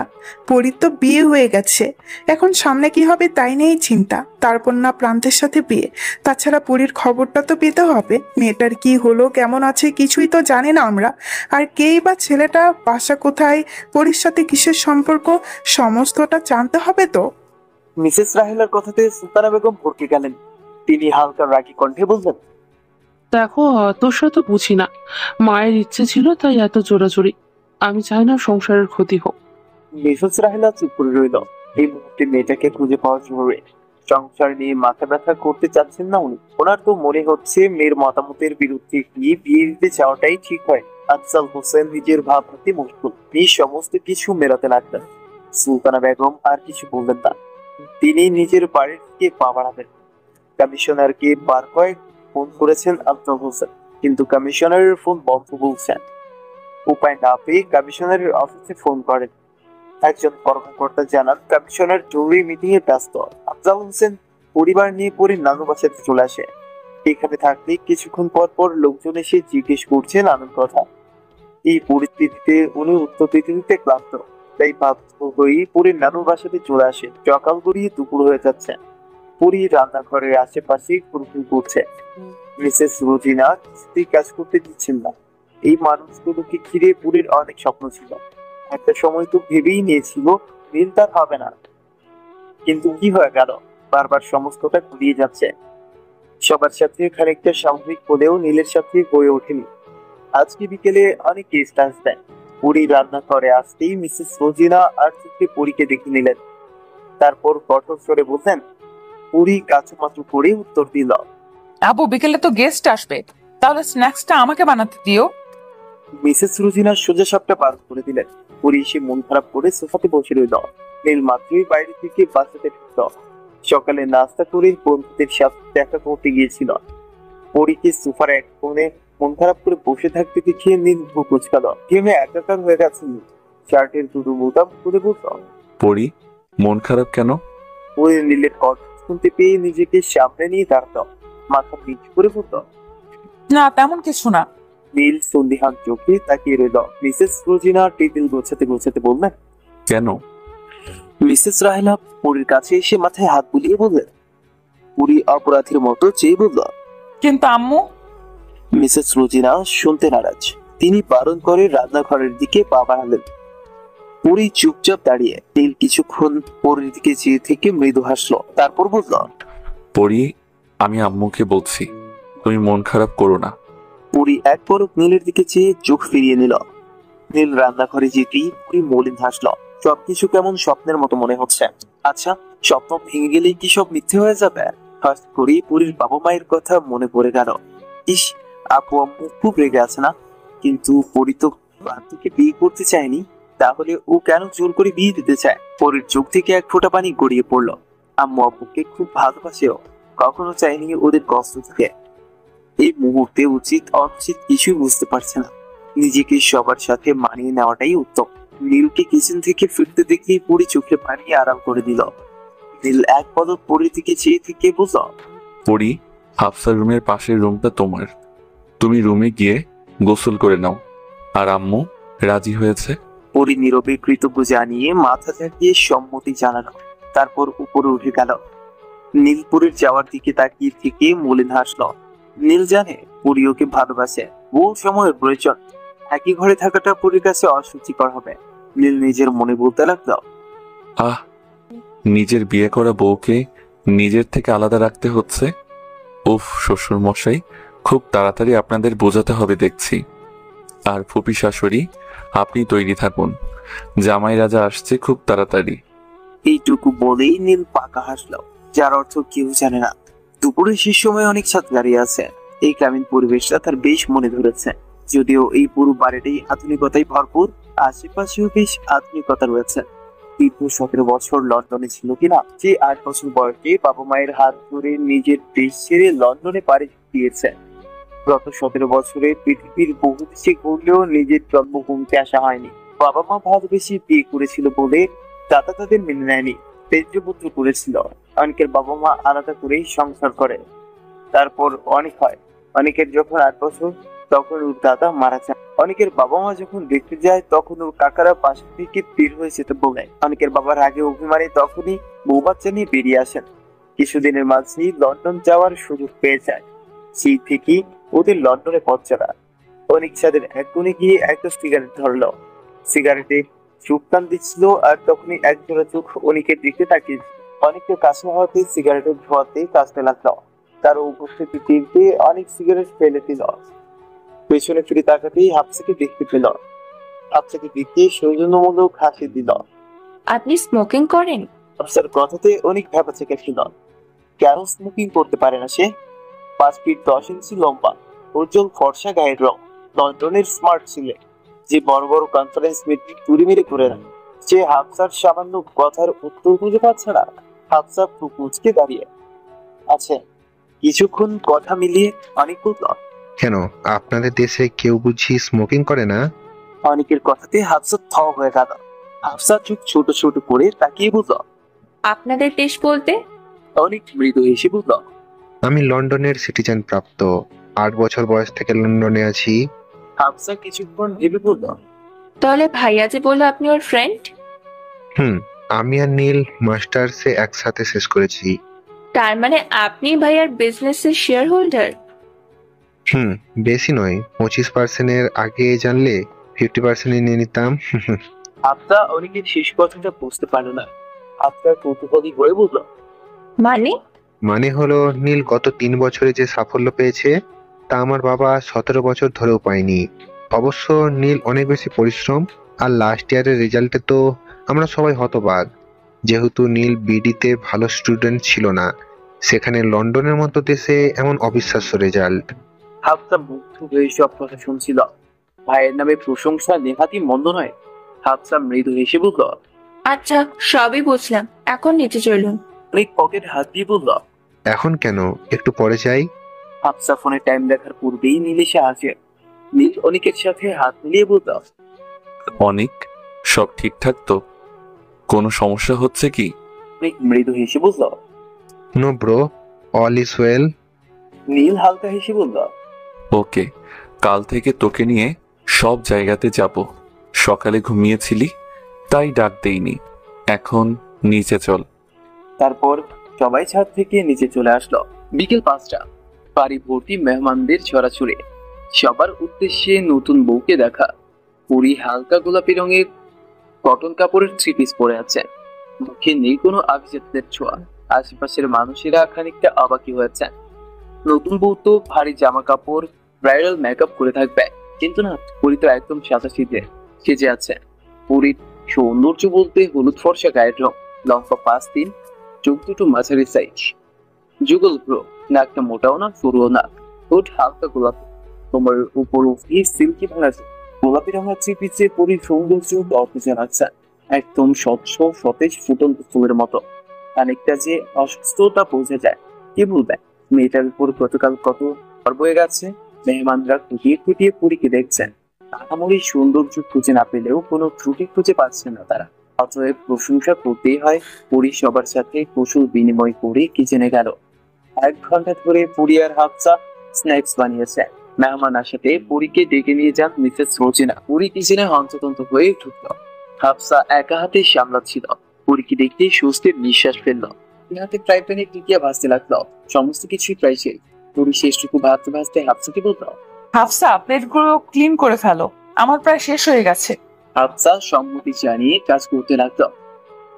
পরীর তো বিয়ে হয়ে গেছে, এখন সামনে কি হবে তাই নিয়েই চিন্তা। তারপর না প্রান্তের সাথে বিয়ে। তাছাড়া পরীর খবরটা তো পেতে হবে। মেয়েটার কি হলো, কেমন আছে, কিছুই তো জানি না আমরা। আর কেই বা ছেলেটা, বাসা কোথায়, পরীর সাথে কিসের সম্পর্ক, সমস্তটা জানতে হবে তো। মিসেস রাহেলার কথাতে সুলতানা বেগম ভরকে গেলেন। তিনি হালকা রাগী কণ্ঠে বললেন, দেখো, তোর সাথে বুঝি না। মায়ের ইচ্ছে ছিল তাই এত জোরাজুরি। আমি চাই না সংসারের ক্ষতি হোক। মিসেস রাহেলা চুপ করে রইল। এই মুহূর্তে মেয়েটাকে খুঁজে পাওয়া জরুরি। সংসার নিয়ে মাথা ব্যথা করতে চাচ্ছেন না উনি। ওনার তো মনে হচ্ছে মেয়ের মতামতের বিরুদ্ধে গিয়ে বিয়ে দিতে চাওয়াটাই ঠিক হয়। আফজাল হোসেন নিজের ভাবনাতে মশগুল। এই সমস্ত কিছু মেলাতে লাগলেন। সুলতানা বেগম আর কিছু বললেন না। তিনি নিজের বাড়ির দিকে পা বাড়াবেন। কমিশনারকে বার কয়েক ফোন করেছেন আফজাল হোসেন, কিন্তু কমিশনারের ফোন বন্ধ বলছেন। উপায় না পেয়ে কমিশনারের অফিসে ফোন করেন। একজন কর্মকর্তা জানান কমিশনার জরুরি মিটিং এ ব্যস্ত। আফজাল হোসেন পরিবার নিয়ে পরীর নানু বাসাতে চলে আসে। এখানে থাকলে কিছুক্ষণ পর পর লোকজন এসে জিজ্ঞেস করছে নানুর কথা। এই পরিস্থিতিতে উনি উত্তর দিতে দিতে ক্লান্ত, তাই বাধ্য হয়ে পরীর নানুর বাসাতে চলে আসে। সকাল গড়িয়ে দুপুর হয়ে যাচ্ছে। পরী রান্নাঘরের আশেপাশে ঘুরঘুর করছে। মিসেস রোজিনা কিছুতেই কাজ করতে দিচ্ছেন না। এই মানুষগুলোকে ঘিরে পরীর অনেক স্বপ্ন ছিল। একটা সময় তো ভেবেই নিয়েছিল নীল তার হবে না, কিন্তু কি হয়ে গেল? বারবার সমস্তটা ঘুরিয়ে যাচ্ছে। সবার সাথে খানিকটা স্বাভাবিক হলেও নীলের সাথে হয়ে ওঠেনি। আজকে বিকেলে অনেক গেস্ট আসবেন। পুরী রান্নাঘরে আসতেই মিসেস রোজিনা আর চোখে পুরীকে দেখে নিলেন। তারপর কঠোর স্বরে বললেন। পুরী কাচুমাচু করে উত্তর দিল। আবু, বিকেলে তো গেস্ট আসবে, তাহলে স্ন্যাক্সটা আমাকে বানাতে দিও। মিসেস রোজিনা সোজা সাপটা বার করে দিলেন। পুরী এসে মন খারাপ করে সোফাতে বসে রইল। নীল মাত্রই বাইরে থেকে বাসাতে ঢুকল। সকালে নাস্তা করে বন্ধুদের সাথে দেখা করতে গিয়েছিল। পরীকে সোফার এক কোণে মন খারাপ করে বসে থাকতে দেখিয়ে নীল বুক কুচকাল। ঘেমে একাকার হয়ে গেছে। শার্টের দুটো বোতাম খুলে বসল। পড়ি, মন খারাপ কেন? ওই নীলের কণ্ঠ শুনতে পেয়ে নিজেকে সামনে নিয়ে দাঁড়ালো। মাথা নিচু করে বলল। না, তেমন কিছু না। নীল সন্দিহান চোখে তাকিয়ে রইল। মিসেস রোজিনা টেবিল গোছাতে গোছাতে বললেন। কেন? মিসেস রাহেলা পুরীর কাছে এসে মাথায় হাত বুলিয়ে বললেন। পুরী অপরাধীর মতো চেয়ে বলল। কিন্তু আম্মু। মিসেস রোজিনা শুনতে নারাজ। তিনি বারণ করে রান্নাঘরের দিকে পা বাড়ালেন। পুরী চুপচাপ দাঁড়িয়ে। নীল কিছুক্ষণ পুরীর দিকে চেয়ে থেকে মৃদু হাসলো। তারপর বলল। পড়ি, আমি আম্মুকে বলছি, তুমি মন খারাপ করো না। পুরী এক পলক নীলের দিকে চেয়ে চোখ ফিরিয়ে নিল। নীল রান্নাঘরে যেতেই পুরী মলিন হাসলো। সবকিছু কেমন স্বপ্নের মতো মনে হচ্ছে। আচ্ছা, স্বপ্ন ভেঙে গেলেই কি সব মিথ্যে হয়ে যাবে? হঠাৎ করে পুরীর বাবা মায়ের কথা মনে পড়ে গেল। ইস, আপু আম্মু খুব রেগে আছে না? কিন্তু পরি তো বান্তুকে বিয়ে করতে চায়নি, তাহলে ও কেন জোর করে বিয়ে দিতে চায়? পরির চোখ থেকে এক ফোঁটা পানি গড়িয়ে পড়লো। আম্মু আব্বুকে খুব ভালোবাসেও, কখনো চাইনি ওদের কষ্ট থেকে। এই মুহূর্তে উচিত অনুচিত কিছুই বুঝতে পারছে না। নিজেকে সবার সাথে মানিয়ে নেওয়াটাই উত্তম। নীলকে কিচেন থেকে ফিরতে দেখেই পরি চোখে পানি আরাম করে দিল। নীল এক পলক পরির দিকে চেয়ে থেকে বলল। পড়ি, হাফসার রুমের পাশের রুমটা তোমার, তুমি রুমে গিয়ে গোসল করে নাও। আর আম্মু রাজি হয়েছে? পরি নীরবে কৃতজ্ঞ জানিয়ে মাথা ঝাঁকিয়ে সম্মতি জানালো। তারপর উপরে উঠে গেল। নীলপুরের যাওয়ার দিকে তাকিয়ে থেকে মলিন হাসলো। নীল জানে পরি ওকে ভালোবাসে, বহু সময়ের প্রয়োজন। একই ঘরে থাকাটা পরির কাছে অস্বস্তিকর হবে। নীল নিজের মনে বলতে লাগলো। আহ, নিজের বিয়ে করা বউকে নিজের থেকে আলাদা রাখতে হচ্ছে। উফ, শ্বশুর মশাই, খুব তাড়াতাড়ি আপনাদের বোঝাতে হবে দেখছি। আর ফুপি শাশুড়ি, আপনি তৈরি থাকুন, জামাই রাজা আসছে খুব তাড়াতাড়ি। এইটুকু বলেই নীল পাকা হাসলো, যার অর্থ কেউ জানে না। দুপুরে শেষ সময় অনেক ছাত্র দাঁড়িয়ে আছে। এই গ্রামীণ পরিবেশটা তার বেশ মনে ধরেছে। যদিও এই পুরো বাড়িটাই আধুনিকতায় ভরপুর, আশেপাশেও বেশ আধুনিকতা রয়েছে। দীর্ঘ 17 বছর লন্ডনে ছিল কিনা, যে 8 বছর বয়সে বাবা মায়ের হাত ধরে নিজের দেশ ছেড়ে লন্ডনে পাড়ি দিয়েছে। গত 17 বছরে পৃথিবীর বহু দেশে ঘুরলেও নিজের জন্মভূমিতে আসা হয়নি। বাবা মা ভালোবেসে বিয়ে করেছিল বলে দাদা তাদের মেনে নেয়নি, তেজ্যপুত্র করেছিল। অনেকের বাবা মা আলাদা করেই সংসার করে। তারপর অনেক হয়। অনেকের যখন 8 বছর তখন ওর দাদা মারা যায়। অনেকের বাবা মা যখন দেখতে যায় তখন ওর কাকারা পাশ থেকে বের হয়ে যেতে বলে। অনেকের বাবার আগে অভিমানে তখনই বউ বাচ্চা নিয়ে বেরিয়ে আসেন। কিছুদিনের মাঝেই লন্ডন যাওয়ার সুযোগ পেয়ে যায়। সেই থেকেই ওদের লন্ডনে পথ চলা। অনেক ছাদের এক কোণে গিয়ে একটা সিগারেট ধরলো। সিগারেটে চোখ টান দিচ্ছিল, আর তখনই এক জোড়া চোখ অনেকের দিকে তাকিয়ে। অনেকটা কাছে হওয়াতে সিগারেটের ধোয়াতে কাজতে লাগলো। তার উপস্থিতি টেরতে অনেক সিগারেট ফেলে দিল। পেছনে ফিরে তাকাতেই হাফসাকে দেখতে পেল। হাফসাকে দেখে সৌজন্যমূলক হাসি দিল। আপনি স্মোকিং করেন? হাফসার কথাতে অনেক ভেবাচে গেছিল। কেন স্মোকিং করতে পারে না সে? 5 ফিট 10 ইঞ্চি লম্বা, উজ্জ্বল ফর্সা গায়ের রং, লন্ডনের স্মার্ট ছেলে, যে বড় বড় কনফারেন্স মিটিং চুরি মেরে করে না। সে হাফসার সামান্য কথার উত্তর খুঁজে পাচ্ছে না। হাফসা মুচকে দাঁড়িয়ে আছে। কিছুক্ষণ কথা মিলিয়ে অনেক বলল। কেন, আপনাদের দেশে কেউ বুঝি স্মোকিং করে না? অনেকের কথাতে হাফসা থ হয়ে গেল। হাফসা চোখ ছোট ছোট করে তাকিয়ে বলল। আপনাদের দেশ বলতে? অনেক মৃদু হেসে বলল। আমি লন্ডনের সিটিজেন প্রাপ্ত, 8 বছর বয়স থেকে লন্ডনে আছি। হাফসা কিছুক্ষণ ভেবে বলল। তাহলে ভাইয়া যে বললো আপনি ওর ফ্রেন্ড? আমি আর নীল মাস্টার্সে একসাথে শেষ করেছি। তার মানে আপনি ভাইয়ার বিজনেসের শেয়ার হোল্ডার? বেশি নয়, 25% আগে জানলে 50% নিয়ে নিতাম। হাফসা অনেকের শেষ কথাটা বুঝতে পারলো না। হাফসা কৌতূহলী হয়ে বলল, মানে? মানে হলো নীল গত 3 বছরে যে সাফল্য পেয়েছে তা আমার বাবা 17 বছর ধরেও পায়নি। অবশ্য নীল অনেক বেশি পরিশ্রম, আর লাস্ট ইয়ারের রেজাল্টে তো আমরা সবাই হতবাক, যেহেতু নীল বিডিতে ভালো স্টুডেন্ট ছিল না, সেখানে লন্ডনের মতো দেশে এমন অবিশ্বাস্য রেজাল্ট। হাফসা মুগ্ধ হয়ে সব কথা শুনছিল। ভাইয়ের নামে প্রশংসা নেহাতি মন্দ নয়। হাফসা মৃদু হেসে বলল, আচ্ছা, সবই বুঝলাম, এখন নিচে চলুন। অনেক পকেট হাত দিয়ে বলল, এখন কেন, একটু পরে যাই। হাফসা ফোনে টাইম দেখার পূর্বেই নীল এসে আসে। নীল অনেকের সাথে হাত মিলিয়ে বলল, অনেক সব ঠিকঠাক তো? কোনো সমস্যা হচ্ছে কি? অনেক মৃদু হেসে বলল। No bro, all is well. Neel হালকা হেসে বলল, ওকে, কাল থেকে তোকে নিয়ে সব জায়গাতে যাব। সকালে ঘুমিয়েছিলি তাই ডাক দেইনি, এখন নিচে চল। তারপর সবাই ছাদ থেকে নিচে চলে আসলো। বিকেল 5টা, বাড়ি ভর্তি মেহমানদের ছড়াছড়ি। সবার উদ্দেশ্যে নতুন বউকে দেখা। পুরি হালকা গোলাপি রঙের কটন কাপড়ের 3 পিস পরে আছে, মুখে নেই কোনো আভিজাত্যের ছোঁয়া। আশেপাশের মানুষেরা খানিকটা অবাকি হয়েছে। নতুন বউ তো ভারী জামা কাপড়, ব্রাইডাল মেকআপ করে থাকবে, কিন্তু না, পুরি তো একদম সাদা সেজে আছে। পুরীর সৌন্দর্য বলতে হলুদ ফর্সা গায়ের রং, লম্বা 5'3", চোখ দুটো মাঝারি সাইজ, যুগল ব্রো, নাকটা মোটাও না সরুও না, ঠোঁট হালকা গোলাপি, তোমার উপর উঠিয়ে সিল্কি ভাঙা গোলাপি রঙের চিপিচে পুরীর সৌন্দর্য দর্পে জানাচ্ছে। একদম স্বচ্ছ সতেজ ফুটন্ত ফুলের মতো। খানিকটা যে অসুস্থতা বোঝা যায়। কি বলবে, মেয়েটার উপর গতকাল কত বয়ে গেছে। মেহমানরা খুঁটিয়ে খুঁটিয়ে পুরীকে দেখছেন। আহামরি সৌন্দর্য খুঁজে না পেলেও কোনো ত্রুটি খুঁজে পাচ্ছে না তারা। অতএব প্রশংসা করতেই হয়। পুরী সবার সাথে কুশল বিনিময় করে কিচেনে গেল। 1 ঘন্টা ধরে পুরী আর হাফসা স্ন্যাক্স বানিয়েছে। মেহমান আসাতে পুরীকে ডেকে নিয়ে যান মিসেস রোজিনা। পুরী কিচেনে হন্তদন্ত হয়ে ঢুকলো। হাফসা একা হাতে সামলাচ্ছিল। পুরীকে দেখতে স্বস্তির নিঃশ্বাস ফেলল। হাতে ফ্রাই প্যানে টিকিয়া ভাজতে লাগলো। সমস্ত কিছুই প্রায় শেষ। পুরী শেষটুকু ভাজতে ভাজতে হাফসাকে বলল, হাফসা, প্লেটগুলো ক্লিন করে ফেলো, আমার প্রায় শেষ হয়ে গেছে। হাফসা সম্মতি জানিয়ে কাজ করতে লাগলো।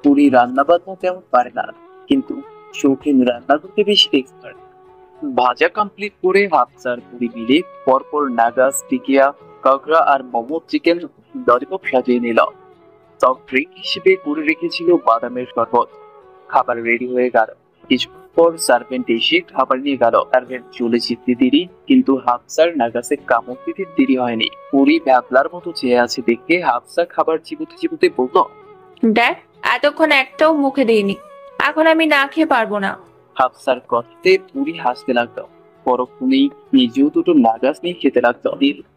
পুরী রান্না বান্না তেমন পারে না, কিন্তু শৌখিন রান্না করতে বেশি এক্সপার্ট। ভাজা কমপ্লিট করে হাফসার পুরি মিলে পরপর নাগাস, টিকিয়া, কাঁকড়া আর মোমো চিকেন ললিপপ সাজিয়ে নিল। সফট ড্রিঙ্ক হিসেবে করে রেখেছিল বাদামের শরবত। খাবার রেডি হয়ে গেল। কিছুক্ষণ পর সার্ভেন্ট এসে খাবার নিয়ে গেল। সার্ভেন্ট চলে যেতে দেরি, কিন্তু হাফসার নাগাসে কামড় দিতে দেরি হয়নি। পুরি ভ্যাবলার মতো চেয়ে আছে দেখে হাফসা খাবার চিবুতে চিবুতে বলল, দেখ, এতক্ষণ একটাও মুখে দেইনি, এখন আমি না খেয়ে পারবো না। হাফসার কথাতে পুরি হাসতে লাগলো। পরক্ষণেই নিজেও দুটো নাগাস নিয়ে খেতে লাগলো।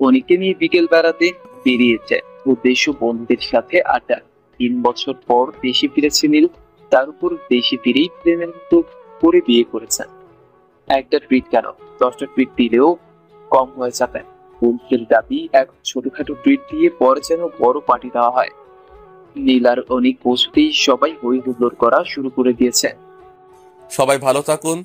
অনেকে নিয়ে বিকেল বেড়াতে বেরিয়েছে, উদ্দেশ্য বন্ধুদের সাথে আড্ডা। 3 বছর পর দেশে ফিরেছে নীল। তার উপর দেশে ফিরেই প্রেমের মতো করে বিয়ে করেছেন। একটা ট্রিট কেন, 10টা ট্রিট দিলেও কম হয়ে যাবে। বন্ধুদের দাবি এক ছোটখাটো ট্রিট দিয়ে পরে যেন বড় পার্টি দেওয়া হয়। নীল আর অনেক পৌঁছতেই সবাই হই হুল্লোড় করা শুরু করে দিয়েছে। সবাই ভালো থাকুন,